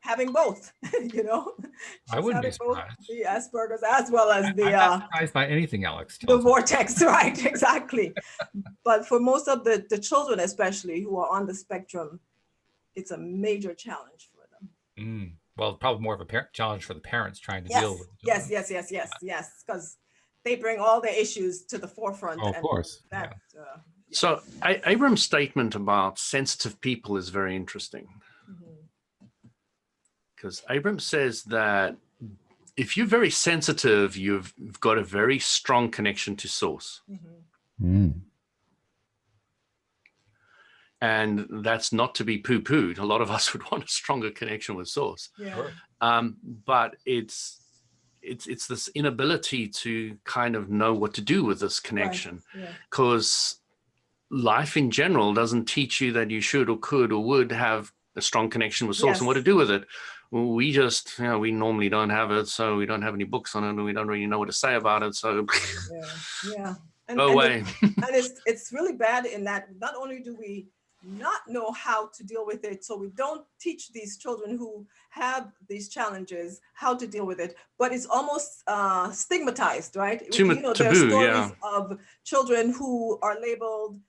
[SPEAKER 2] having both.
[SPEAKER 1] I
[SPEAKER 2] She's
[SPEAKER 1] wouldn't be
[SPEAKER 2] having both
[SPEAKER 1] surprised.
[SPEAKER 2] the Asperger's as well as
[SPEAKER 1] I'm not surprised by anything Alex
[SPEAKER 2] the
[SPEAKER 1] tells me.
[SPEAKER 2] vortex, right? Exactly. But for most of the children, especially who are on the spectrum, it's a major challenge for them.
[SPEAKER 1] Well, probably more of a challenge for the parents trying to
[SPEAKER 2] Yes,
[SPEAKER 1] deal with the
[SPEAKER 2] yes,
[SPEAKER 1] children.
[SPEAKER 2] yes, because they bring all the issues to the forefront.
[SPEAKER 1] Oh, of
[SPEAKER 2] And
[SPEAKER 1] course.
[SPEAKER 2] that,
[SPEAKER 1] Yeah.
[SPEAKER 2] yes.
[SPEAKER 3] So Abram's statement about sensitive people is very interesting, because Abram says that if you're very sensitive, you've got a very strong connection to source. And that's not to be poo-pooed. A lot of us would want a stronger connection with source.
[SPEAKER 2] Yeah.
[SPEAKER 1] Sure.
[SPEAKER 3] But it's this inability to kind of know what to do with this connection, because life in general doesn't teach you that you should or could or would have a strong connection with source and what to
[SPEAKER 2] Yes.
[SPEAKER 3] do with it. Well, we just, we normally don't have it, so we don't have any books on it, and we don't really know what to say about it. So
[SPEAKER 2] Yeah.
[SPEAKER 3] go away.
[SPEAKER 2] And it's really bad in that not only do we not know how to deal with it, so we don't teach these children who have these challenges how to deal with it, but it's almost stigmatized, right? You know, there are
[SPEAKER 3] Taboo,
[SPEAKER 2] stories
[SPEAKER 3] yeah.
[SPEAKER 2] of children who are labeled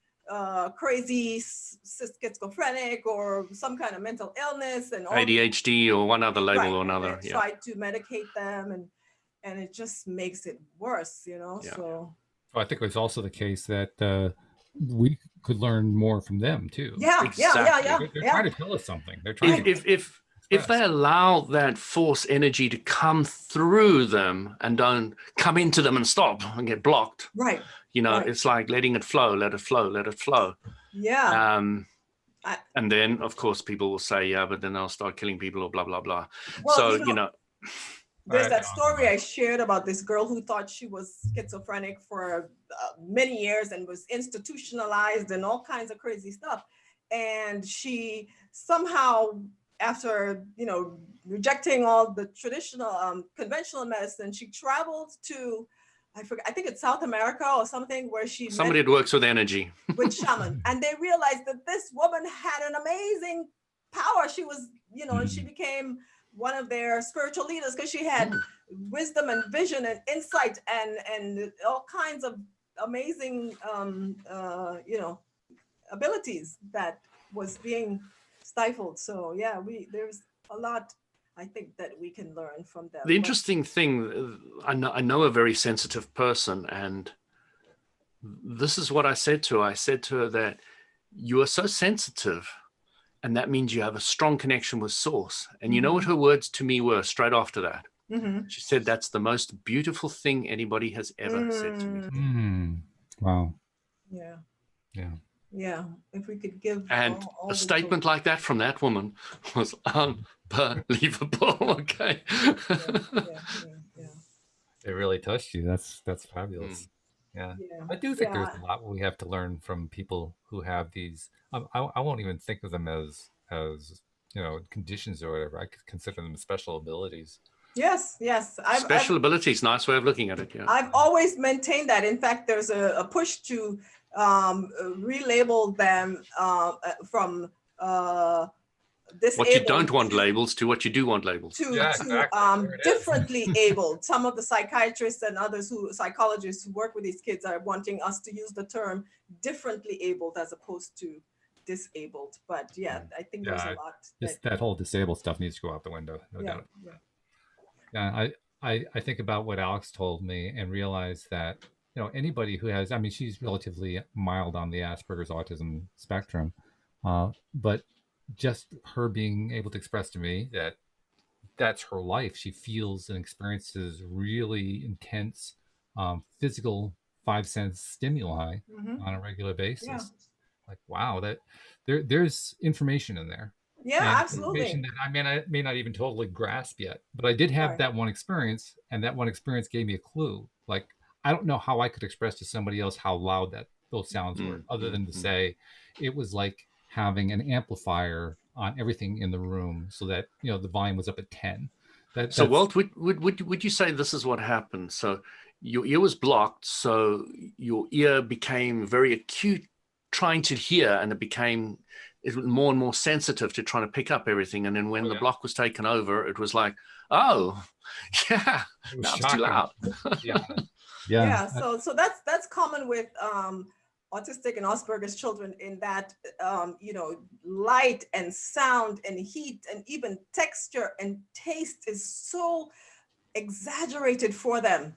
[SPEAKER 2] crazy, schizophrenic, or some kind of mental illness, and all
[SPEAKER 3] ADHD or one other label
[SPEAKER 2] right,
[SPEAKER 3] or
[SPEAKER 2] and
[SPEAKER 3] another.
[SPEAKER 2] they
[SPEAKER 3] Yeah.
[SPEAKER 2] try to medicate them, and it just makes it worse, you know.
[SPEAKER 3] Yeah.
[SPEAKER 2] So
[SPEAKER 1] I think it was also the case that we could learn more from them too.
[SPEAKER 3] Exactly.
[SPEAKER 1] They're trying to tell us something. They're trying to
[SPEAKER 3] If they allow that force energy to come through them and don't come into them and stop and get blocked,
[SPEAKER 2] right,
[SPEAKER 3] it's like letting it flow, let it flow, let it flow.
[SPEAKER 2] yeah.
[SPEAKER 3] And then of course people will say, yeah, but then they'll start killing people or blah blah blah.
[SPEAKER 2] Well,
[SPEAKER 3] So
[SPEAKER 2] there's that story I shared about this girl who thought she was schizophrenic for many years and was institutionalized and all kinds of crazy stuff, and she somehow, after rejecting all the traditional conventional medicine, she traveled to, I think it's South America or something, where she
[SPEAKER 3] somebody that works with energy,
[SPEAKER 2] with shaman, and they realized that this woman had an amazing power. She was, and she became one of their spiritual leaders because she had wisdom and vision and insight and all kinds of amazing abilities that was being stifled. So yeah, there's a lot, I think, that we can learn from them.
[SPEAKER 3] The interesting thing, I know a very sensitive person, and this is what I said to her. I said to her that you are so sensitive, and that means you have a strong connection with source. And you know what her words to me were straight after that? She said, that's the most beautiful thing anybody has ever said to me.
[SPEAKER 1] Wow.
[SPEAKER 2] Yeah. If we could give
[SPEAKER 3] and
[SPEAKER 2] all
[SPEAKER 3] a statement like that from that woman was unbelievable. Okay.
[SPEAKER 1] It really touched you. That's fabulous. Yeah. I do think there's a lot we have to learn from people who have these. I won't even think of them as conditions or whatever. I could consider them special abilities.
[SPEAKER 2] Yes.
[SPEAKER 3] Special abilities, nice way of looking at it. Yeah.
[SPEAKER 2] I've always maintained that. In fact, there's a push to relabel them from disabled.
[SPEAKER 3] What you don't want labels to what you do want labels.
[SPEAKER 2] To differently abled. Some of the psychiatrists and psychologists who work with these kids are wanting us to use the term differently abled as opposed to disabled. But yeah, I think there's a lot.
[SPEAKER 1] That whole disabled stuff needs to go out the window, no doubt. Yeah, I think about what Alex told me and realize that anybody who has, she's relatively mild on the Asperger's autism spectrum, but just her being able to express to me that that's her life. She feels and experiences really intense physical 5 sense stimuli on a regular basis. Yeah. Like, wow, that there's information in there.
[SPEAKER 2] Yeah,
[SPEAKER 1] and
[SPEAKER 2] absolutely.
[SPEAKER 1] Information that I may not even totally grasp yet, but I did have that one experience, and that one experience gave me a clue. Like, I don't know how I could express to somebody else how loud those sounds were, other than to say it was like having an amplifier on everything in the room, so that the volume was up at 10.
[SPEAKER 3] So Walt, would you say this is what happened? So your ear was blocked, so your ear became very acute trying to hear, and it became more and more sensitive to trying to pick up everything. And then when the block was taken over, it was like, oh yeah, now it's too loud.
[SPEAKER 2] Yeah. So that's common with autistic and Asperger's children, in that light and sound and heat and even texture and taste is so exaggerated for them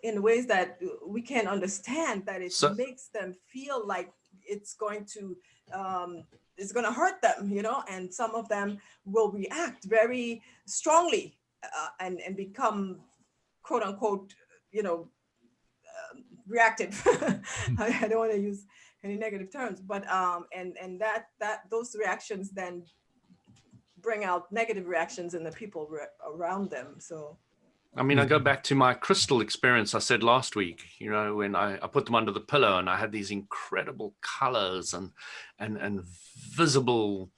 [SPEAKER 2] in ways that we can't understand, that it makes them feel like it's going to hurt them, and some of them will react very strongly and become, quote unquote, reactive. I don't want to use any negative terms, but and that those reactions then bring out negative reactions in the people around them. So
[SPEAKER 3] I mean, I go back to my crystal experience I said last week, you know, when I put them under the pillow and I had these incredible colors and visible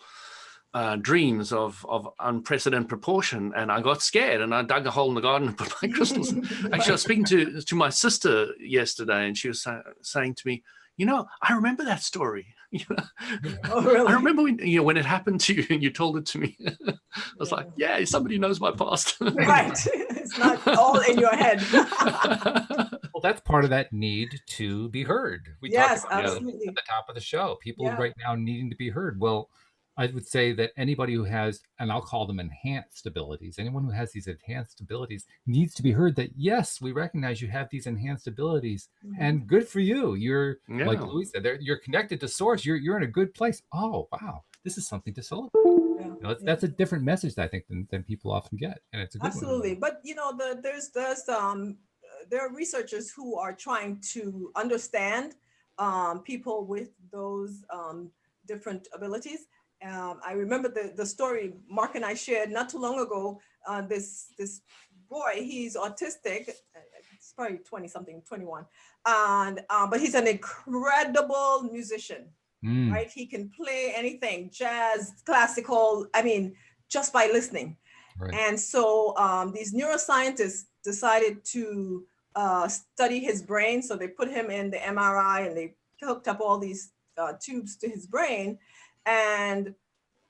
[SPEAKER 3] dreams of unprecedented proportion. And I got scared and I dug a hole in the garden and put my crystals in. Actually, I was speaking to my sister yesterday and she was saying to me, you know, I remember that story. You know?
[SPEAKER 2] Oh, really?
[SPEAKER 3] I remember when, you know, when it happened to you and you told it to me. I was like, yeah, somebody knows my past.
[SPEAKER 2] Right. It's not all in your head.
[SPEAKER 1] Well, that's part of that need to be heard. We
[SPEAKER 2] Yes,
[SPEAKER 1] talked about
[SPEAKER 2] absolutely.
[SPEAKER 1] at the top of the show, people
[SPEAKER 2] Yeah.
[SPEAKER 1] right now needing to be heard. Well, I would say that anybody who has, and I'll call them enhanced abilities, anyone who has these enhanced abilities needs to be heard that, yes, we recognize you have these enhanced abilities and good for you. You're, like Louis said, you're connected to source. You're in a good place. Oh, wow. This is something to celebrate.
[SPEAKER 2] Yeah.
[SPEAKER 1] You know, that's a different message, I think, than people often get. And it's a good
[SPEAKER 2] Absolutely.
[SPEAKER 1] one.
[SPEAKER 2] But, you know, there are researchers who are trying to understand people with those different abilities. I remember the story Mark and I shared not too long ago. This boy, he's autistic. He's probably 20 something, 21, and but he's an incredible musician. Right? He can play anything, jazz, classical. I mean, just by listening. Right. And so these neuroscientists decided to study his brain. So they put him in the MRI and they hooked up all these tubes to his brain. And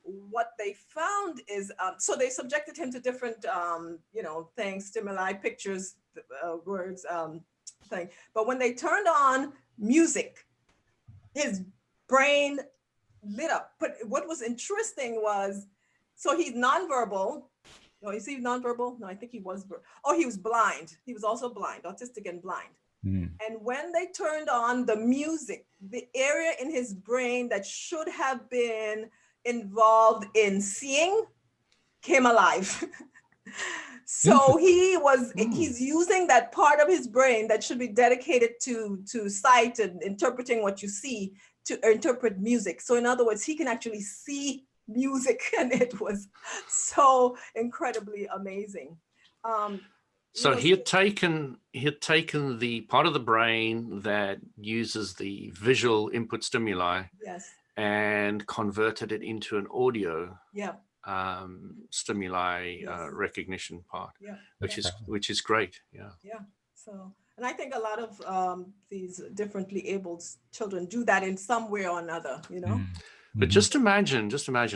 [SPEAKER 2] what they found is, so they subjected him to different, you know, things, stimuli, pictures, words, thing. But when they turned on music, his brain lit up. But what was interesting was, so he's nonverbal. No, is he nonverbal? No, I think he was. Oh, he was blind. He was also blind, autistic and blind. And when they turned on the music, the area in his brain that should have been involved in seeing came alive. So he's using that part of his brain that should be dedicated to sight and interpreting what you see to interpret music. So in other words, he can actually see music, and it was so incredibly amazing.
[SPEAKER 3] So he had taken the part of the brain that uses the visual input stimuli,
[SPEAKER 2] yes,
[SPEAKER 3] and converted it into an audio,
[SPEAKER 2] yeah,
[SPEAKER 3] stimuli,
[SPEAKER 2] yes,
[SPEAKER 3] recognition part,
[SPEAKER 2] yeah,
[SPEAKER 3] which is great. Yeah.
[SPEAKER 2] Yeah. So, and I think a lot of these differently abled children do that in some way or another, you know.
[SPEAKER 3] But just imagine,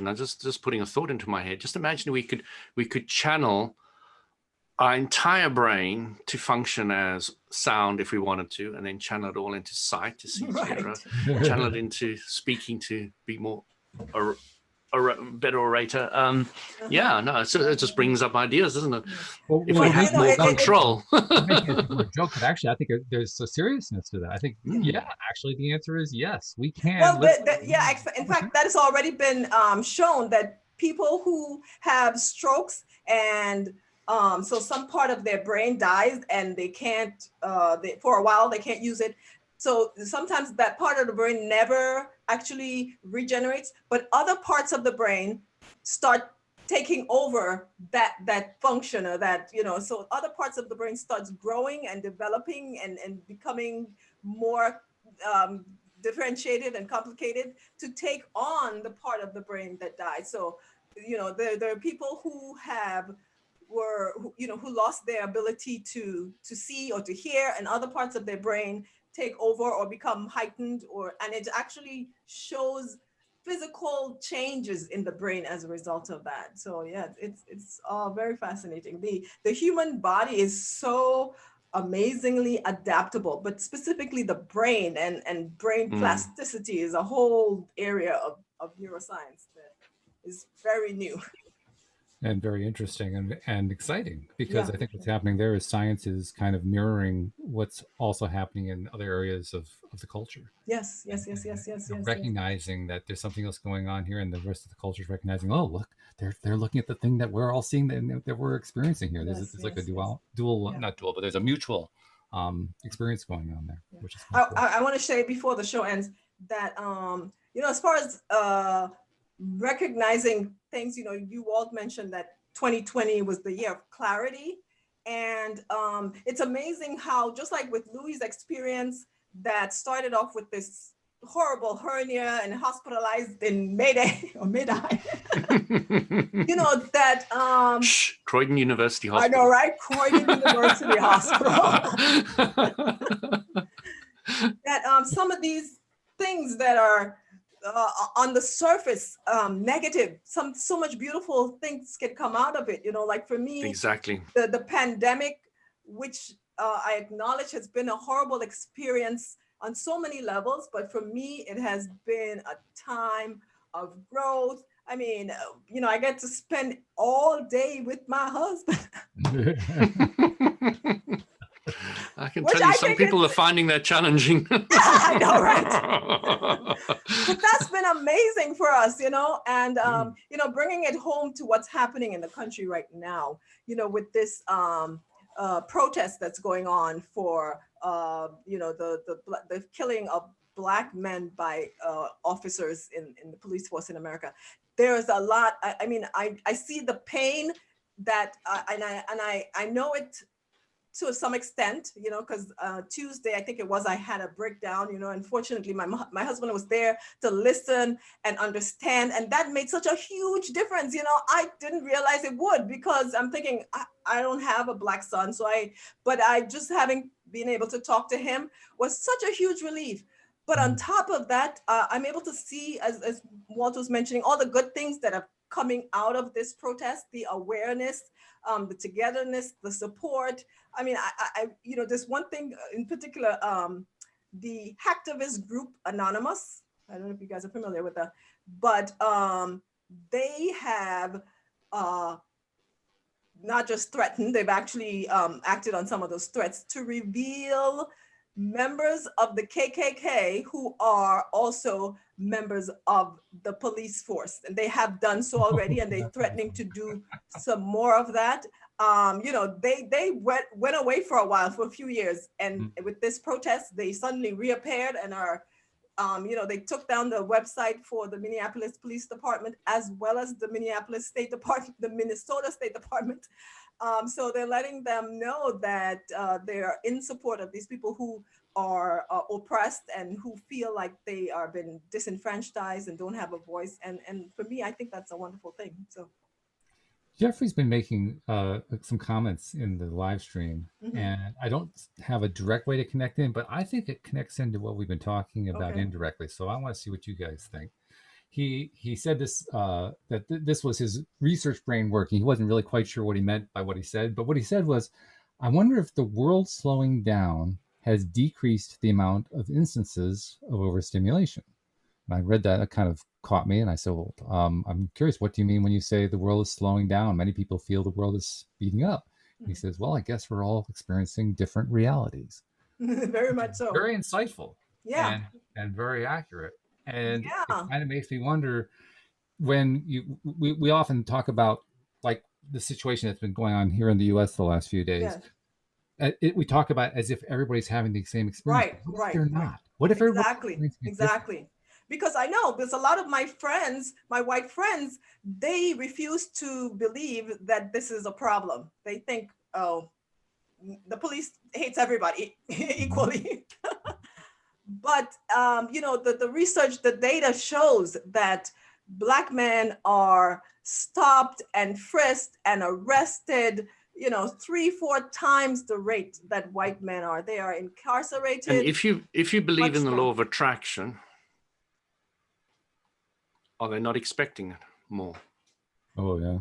[SPEAKER 3] I'm just putting a thought into my head. Just imagine we could channel our entire brain to function as sound if we wanted to, and then channel it all into sight to see, right, channel it into speaking to be more a better orator. Yeah, no, so it just brings up ideas, doesn't it?
[SPEAKER 1] Well,
[SPEAKER 3] if we have more control.
[SPEAKER 1] We're a joke, but actually, I think there's a seriousness to that. I think, yeah, actually, the answer is yes, we can.
[SPEAKER 2] Well, in fact, that has already been shown that people who have strokes and so some part of their brain dies and they can't, for a while, they can't use it. So sometimes that part of the brain never actually regenerates, but other parts of the brain start taking over that function, or that, you know, so other parts of the brain starts growing and developing and becoming more differentiated and complicated to take on the part of the brain that died. So, you know, there are people who who lost their ability to see or to hear, and other parts of their brain take over or become heightened, and it actually shows physical changes in the brain as a result of that. So yeah, it's very fascinating. The human body is so amazingly adaptable, but specifically the brain and brain plasticity is a whole area of neuroscience that is very new.
[SPEAKER 1] And very interesting and exciting, because I think what's happening there is science is kind of mirroring what's also happening in other areas of the culture.
[SPEAKER 2] Yes.
[SPEAKER 1] Recognizing that there's something else going on here, and the rest of the culture is recognizing, oh, look, they're looking at the thing that we're all seeing that we're experiencing here. There's like a not dual, but there's a mutual experience going on there. Which is cool.
[SPEAKER 2] I want to say before the show ends that you know, as far as recognizing things, you know, you all mentioned that 2020 was the year of clarity, And it's amazing how, just like with Louis' experience that started off with this horrible hernia and hospitalized in Mayday or Mayday, you know, that
[SPEAKER 3] Croydon University
[SPEAKER 2] I
[SPEAKER 3] Hospital.
[SPEAKER 2] know, right? Croydon University Hospital. That some of these things that are on the surface negative, so much beautiful things can come out of it. You know, like for me,
[SPEAKER 3] Exactly.
[SPEAKER 2] the pandemic, which I acknowledge has been a horrible experience on so many levels, but for me, it has been a time of growth. I mean, you know, I get to spend all day with my husband.
[SPEAKER 3] I can
[SPEAKER 2] Which
[SPEAKER 3] tell you
[SPEAKER 2] I
[SPEAKER 3] some
[SPEAKER 2] think
[SPEAKER 3] people are finding that challenging.
[SPEAKER 2] I know, right? But that's been amazing for us, you know, and, you know, bringing it home to what's happening in the country right now, you know, with this protest that's going on for, you know, the killing of Black men by officers in the police force in America. There's a lot. I mean, I see the pain that, and I know it to some extent, you know, because Tuesday, I think it was, I had a breakdown, you know. Unfortunately, my husband was there to listen and understand. And that made such a huge difference. You know, I didn't realize it would, because I'm thinking, I don't have a Black son. But I just having been able to talk to him was such a huge relief. But on top of that, I'm able to see, as Walt was mentioning, all the good things that are coming out of this protest, the awareness, the togetherness, the support. I mean, I you know, there's one thing in particular, the hacktivist group Anonymous. I don't know if you guys are familiar with that, but they have not just threatened, they've actually acted on some of those threats to reveal members of the KKK who are also members of the police force. And they have done so already, and they're threatening to do some more of that. You know, they went away for a while, for a few years. And with this protest, they suddenly reappeared and are, you know, they took down the website for the Minneapolis Police Department, as well as the Minneapolis State Department, the Minnesota State Department. So they're letting them know that they are in support of these people who are oppressed and who feel like they are been disenfranchised and don't have a voice. And for me, I think that's a wonderful thing. So
[SPEAKER 1] Jeffrey's been making some comments in the live stream, and I don't have a direct way to connect in, but I think it connects into what we've been talking about indirectly. So I want to see what you guys think. He said this that this was his research brain working. He wasn't really quite sure what he meant by what he said, but what he said was, "I wonder if the world slowing down has decreased the amount of instances of overstimulation." And I read that, it kind of caught me, and I said, well, I'm curious, what do you mean when you say the world is slowing down? Many people feel the world is speeding up. He says, well, I guess we're all experiencing different realities.
[SPEAKER 2] Very much so.
[SPEAKER 1] Very insightful.
[SPEAKER 2] Yeah.
[SPEAKER 1] And very accurate. And
[SPEAKER 2] yeah.
[SPEAKER 1] It kind of makes me wonder, when we often talk about, like, the situation that's been going on here in the US the last few days. Yes. We talk about as if everybody's having the same experience.
[SPEAKER 2] Right.
[SPEAKER 1] They're not. What if
[SPEAKER 2] Exactly. Because I know there's a lot of my friends, my white friends, they refuse to believe that this is a problem. They think, oh, the police hates everybody equally. But, you know, the research, the data shows that Black men are stopped and frisked and arrested, you know, 3-4 times the rate that white men are. They are incarcerated.
[SPEAKER 3] And if you believe in the law of attraction, are they not expecting it more?
[SPEAKER 1] Oh, yeah.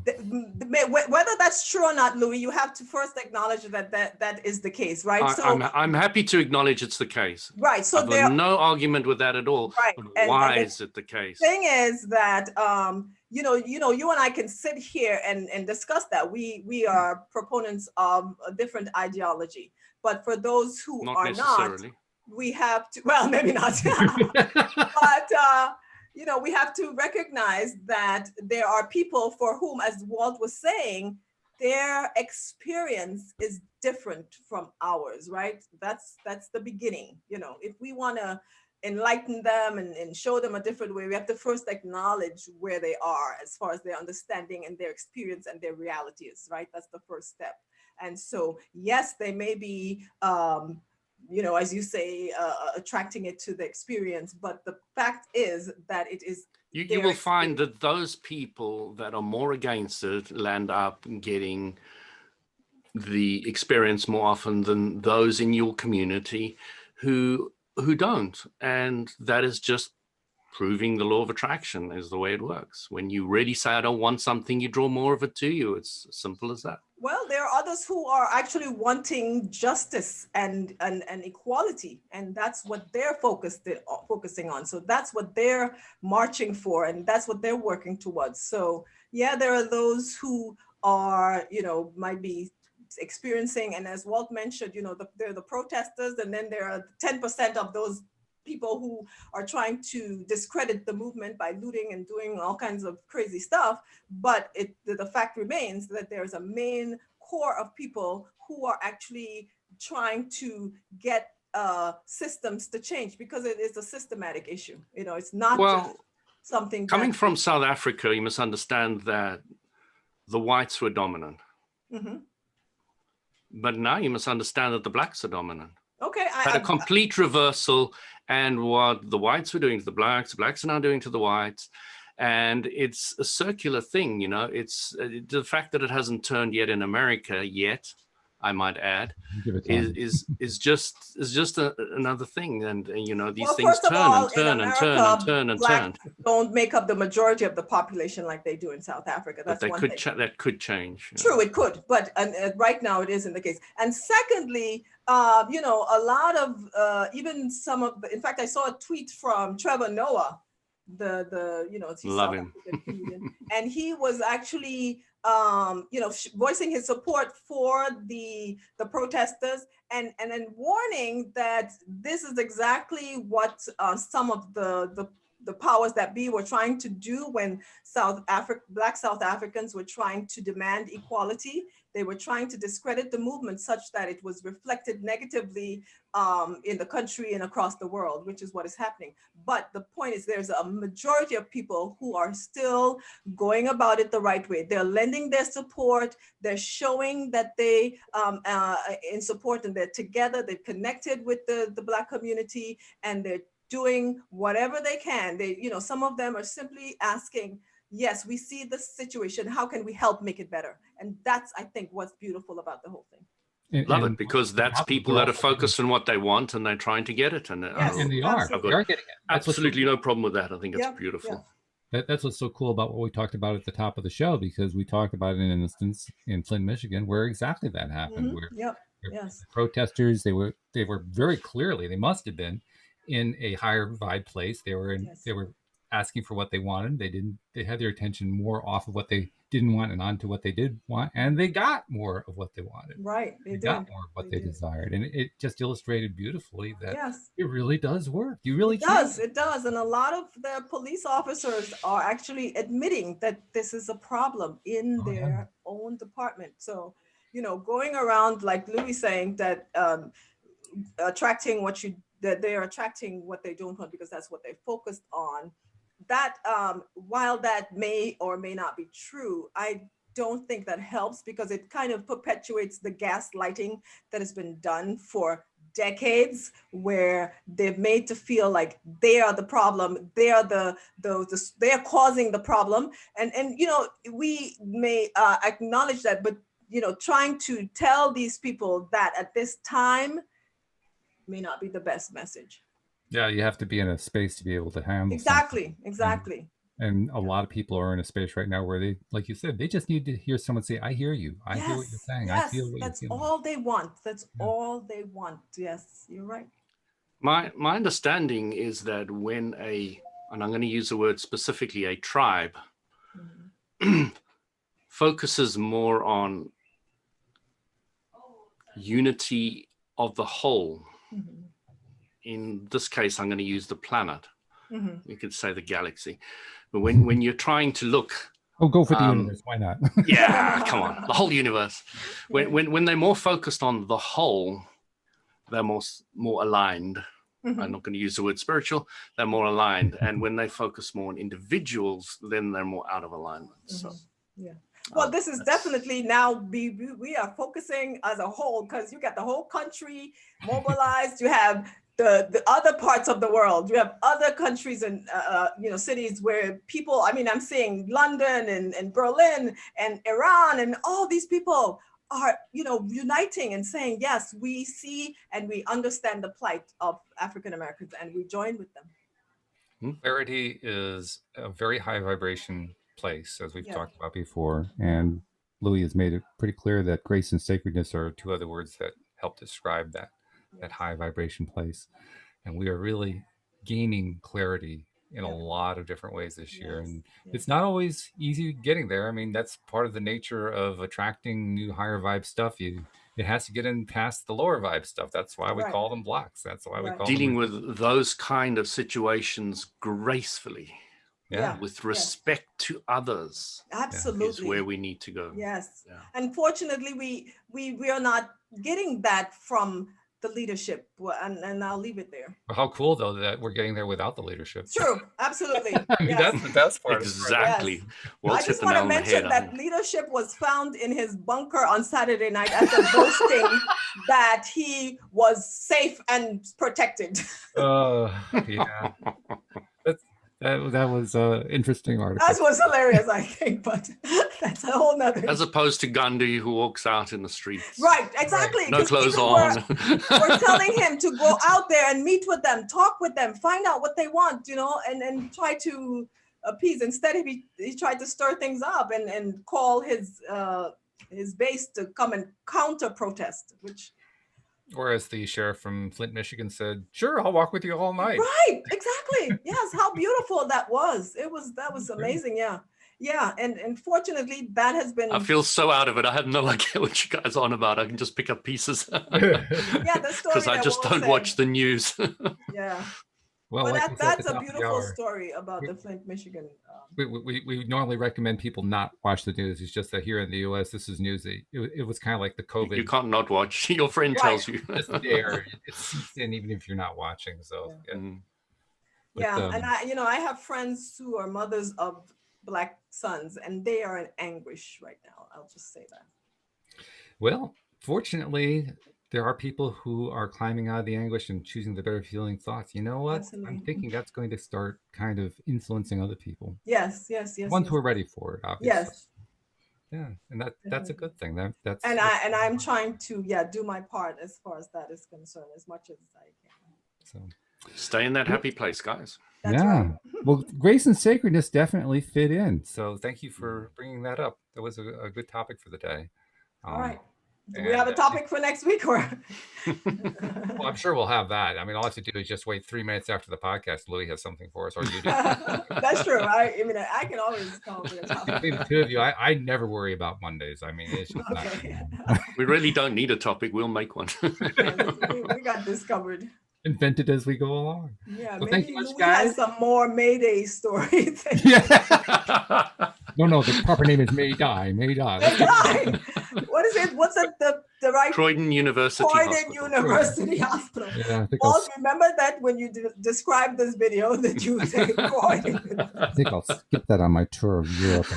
[SPEAKER 2] Whether that's true or not, Louis, you have to first acknowledge that is the case, right?
[SPEAKER 3] I'm happy to acknowledge it's the case.
[SPEAKER 2] Right. So
[SPEAKER 3] there's no argument with that at all.
[SPEAKER 2] Right.
[SPEAKER 3] Why is it the case?
[SPEAKER 2] Thing is that you know, you and I can sit here and discuss that. We are proponents of a different ideology, but for those who are not, we have to. Well, maybe not, but. You know, we have to recognize that there are people for whom, as Walt was saying, their experience is different from ours, right? That's the beginning. You know, if we want to enlighten them and show them a different way, we have to first acknowledge where they are as far as their understanding and their experience and their reality is, right? That's the first step. And so, yes, they may be, as you say, attracting it to the experience. But the fact is that it is.
[SPEAKER 3] You will find that those people that are more against it land up getting the experience more often than those in your community who don't. And that is just proving the law of attraction is the way it works. When you really say, I don't want something, you draw more of it to you. It's as simple as that.
[SPEAKER 2] Well, there are others who are actually wanting justice and equality, and that's what they're focusing on. So that's what they're marching for, and that's what they're working towards. So yeah, there are those who are, might be experiencing, and as Walt mentioned, there are the protesters, and then there are 10% of those people who are trying to discredit the movement by looting and doing all kinds of crazy stuff. But the fact remains that there's a main core of people who are actually trying to get systems to change, because it is a systematic issue. It's not just something
[SPEAKER 3] coming from South Africa. You must understand that the whites were dominant. Mm-hmm. But now you must understand that the blacks are dominant.
[SPEAKER 2] Okay.
[SPEAKER 3] Had a complete reversal, and what the whites were doing to the blacks are now doing to the whites. And it's a circular thing, it's the fact that it hasn't turned yet in America yet, I might add, is just another thing. And these things turn and turn.
[SPEAKER 2] Don't make up the majority of the population like they do in South Africa. That's
[SPEAKER 3] but that could change.
[SPEAKER 2] True, it could, but right now it isn't the case. And secondly, a lot of even some of in fact, I saw a tweet from Trevor Noah,
[SPEAKER 3] love him,
[SPEAKER 2] and he was actually voicing his support for the protesters, and then warning that this is exactly what some of the powers that be were trying to do when Black South Africans were trying to demand equality. They were trying to discredit the movement such that it was reflected negatively in the country and across the world, which is what is happening. But the point is, there's a majority of people who are still going about it the right way. They're lending their support. They're showing that they in support, and they're together. They're connected with the Black community, and they're doing whatever they can. Some of them are simply asking, yes, we see the situation. How can we help make it better? And that's, I think, what's beautiful about the whole thing.
[SPEAKER 3] Love it, because that's people that are focused on what they want, and they're trying to get it. And
[SPEAKER 1] they are getting it.
[SPEAKER 3] Absolutely no problem with that. I think it's beautiful.
[SPEAKER 1] Yeah. That's what's so cool about what we talked about at the top of the show, because we talked about it in an instance in Flint, Michigan, where exactly that happened.
[SPEAKER 2] Mm-hmm.
[SPEAKER 1] Where protesters, they were very clearly, they must have been in a higher vibe place. They were asking for what they wanted. They had their attention more off of what they didn't want and onto what they did want, and they got more of what they wanted.
[SPEAKER 2] Right.
[SPEAKER 1] They got more of what they desired. And it just illustrated beautifully that it really does work. You really can.
[SPEAKER 2] It does. And a lot of the police officers are actually admitting that this is a problem in their own department. So, going around, like Louis saying, that attracting that they are attracting what they don't want because that's what they're focused on. That while that may or may not be true, I don't think that helps, because it kind of perpetuates the gaslighting that has been done for decades, where they've made to feel like they are the problem, they are they are causing the problem, and we may acknowledge that, but trying to tell these people that at this time may not be the best message.
[SPEAKER 1] Yeah, you have to be in a space to be able to handle
[SPEAKER 2] exactly.
[SPEAKER 1] And a lot of people are in a space right now where they, like you said, they just need to hear someone say, I hear you. I hear what you're saying. I feel what you're feeling.
[SPEAKER 2] That's all they want. That's all they want. Yes, you're right.
[SPEAKER 3] My understanding is that when and I'm going to use the word specifically, a tribe focuses more on unity of the whole. Mm-hmm. In this case, I'm going to use the planet. Mm-hmm. You could say the galaxy. But when you're trying to look...
[SPEAKER 1] go for the universe. Why not?
[SPEAKER 3] Yeah, come on. The whole universe. When they're more focused on the whole, they're more aligned. Mm-hmm. I'm not going to use the word spiritual. They're more aligned. And when they focus more on individuals, then they're more out of alignment. Mm-hmm. So,
[SPEAKER 2] Well, this is definitely now we are focusing as a whole, because you got the whole country mobilized. You have the other parts of the world. You have other countries and cities where people. I mean, I'm seeing London and Berlin and Iran, and all these people are uniting and saying, yes, we see and we understand the plight of African Americans, and we join with them.
[SPEAKER 1] Clarity is a very high vibration place, as we've talked about before. And Louis has made it pretty clear that grace and sacredness are two other words that help describe that high vibration place. And we are really gaining clarity in a lot of different ways this year. And it's not always easy getting there. I mean, that's part of the nature of attracting new higher vibe stuff. It has to get in past the lower vibe stuff. That's why we call them blocks. That's why we call
[SPEAKER 3] dealing
[SPEAKER 1] them
[SPEAKER 3] with those kind of situations gracefully. With respect to others.
[SPEAKER 2] Absolutely.
[SPEAKER 3] Is where we need to go.
[SPEAKER 2] Yes. Yeah. Unfortunately, we are not getting that from the leadership, and I'll leave it there.
[SPEAKER 1] How cool though that we're getting there without the leadership.
[SPEAKER 2] True, absolutely.
[SPEAKER 1] I mean, that's the best part.
[SPEAKER 3] Exactly.
[SPEAKER 2] Yes.
[SPEAKER 3] Well,
[SPEAKER 2] I just want to mention that leadership was found in his bunker on Saturday night after boasting that he was safe and protected.
[SPEAKER 1] Yeah. That was an interesting article.
[SPEAKER 2] That was hilarious, I think, but that's a whole nother.
[SPEAKER 3] As opposed to Gandhi, who walks out in the streets.
[SPEAKER 2] Right, exactly.
[SPEAKER 3] Right. No clothes on.
[SPEAKER 2] We're telling him to go out there and meet with them, talk with them, find out what they want, and try to appease. Instead, he tried to stir things up and call his base to come and counter protest, which.
[SPEAKER 1] Or as the sheriff from Flint, Michigan said, "Sure, I'll walk with you all night."
[SPEAKER 2] Right, exactly. Yes, how beautiful that was. That was amazing. Yeah. Yeah, and fortunately that has been.
[SPEAKER 3] I feel so out of it. I have no idea what you guys are on about. I can just pick up pieces.
[SPEAKER 2] The story.
[SPEAKER 3] Because I just don't watch the news.
[SPEAKER 2] Yeah.
[SPEAKER 1] Well,
[SPEAKER 2] but that's a beautiful story about the Flint, Michigan.
[SPEAKER 1] We normally recommend people not watch the news. It's just that here in the U.S., this is news. It was kind of like the COVID.
[SPEAKER 3] You can't not watch. Your friend tells you.
[SPEAKER 1] It's there. It seeps in even if you're not watching. So
[SPEAKER 2] and I have friends who are mothers of Black sons, and they are in anguish right now. I'll just say that.
[SPEAKER 1] Well, fortunately, there are people who are climbing out of the anguish and choosing the better feeling thoughts. You know what? Absolutely. I'm thinking that's going to start kind of influencing other people.
[SPEAKER 2] Yes.
[SPEAKER 1] Ones who are ready for it, obviously.
[SPEAKER 2] Yes.
[SPEAKER 1] Yeah, and that's a good thing. That's
[SPEAKER 2] I'm trying to do my part as far as that is concerned, as much as I can.
[SPEAKER 1] So
[SPEAKER 3] stay in that happy place, guys.
[SPEAKER 2] That's right.
[SPEAKER 1] Well, grace and sacredness definitely fit in. So thank you for bringing that up. That was a good topic for the day.
[SPEAKER 2] All right. Do we have a topic for next week, or?
[SPEAKER 1] Well, I'm sure we'll have that. I mean, all I have to do is just wait 3 minutes after the podcast. Louis has something for us, or you do.
[SPEAKER 2] That's true. I can always come up with a topic.
[SPEAKER 1] Between the two of you, I never worry about Mondays. I mean, it's just not.
[SPEAKER 3] We really don't need a topic. We'll make one.
[SPEAKER 2] we got this covered.
[SPEAKER 1] Invented as we go along.
[SPEAKER 2] Yeah,
[SPEAKER 1] well,
[SPEAKER 2] maybe
[SPEAKER 1] thank you much,
[SPEAKER 2] Louis
[SPEAKER 1] guys.
[SPEAKER 2] has some more Mayday stories.
[SPEAKER 1] No, the proper name is May Die. May Die.
[SPEAKER 2] What is it? What's it? The right?
[SPEAKER 3] Croydon University
[SPEAKER 2] Hospital.
[SPEAKER 1] Yeah,
[SPEAKER 2] Paul, remember that when you described this video that you say Croydon.
[SPEAKER 1] I think I'll skip that on my tour of Europe.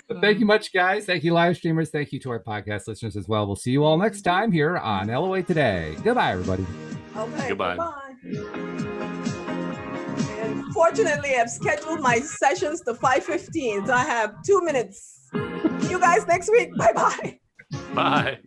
[SPEAKER 1] But thank you much, guys. Thank you, live streamers. Thank you to our podcast listeners as well. We'll see you all next time here on LOA Today. Goodbye, everybody.
[SPEAKER 2] Okay.
[SPEAKER 3] Goodbye.
[SPEAKER 2] And fortunately, I've scheduled my sessions to 5:15, so I have 2 minutes. See you guys next week. Bye-bye.
[SPEAKER 3] Bye.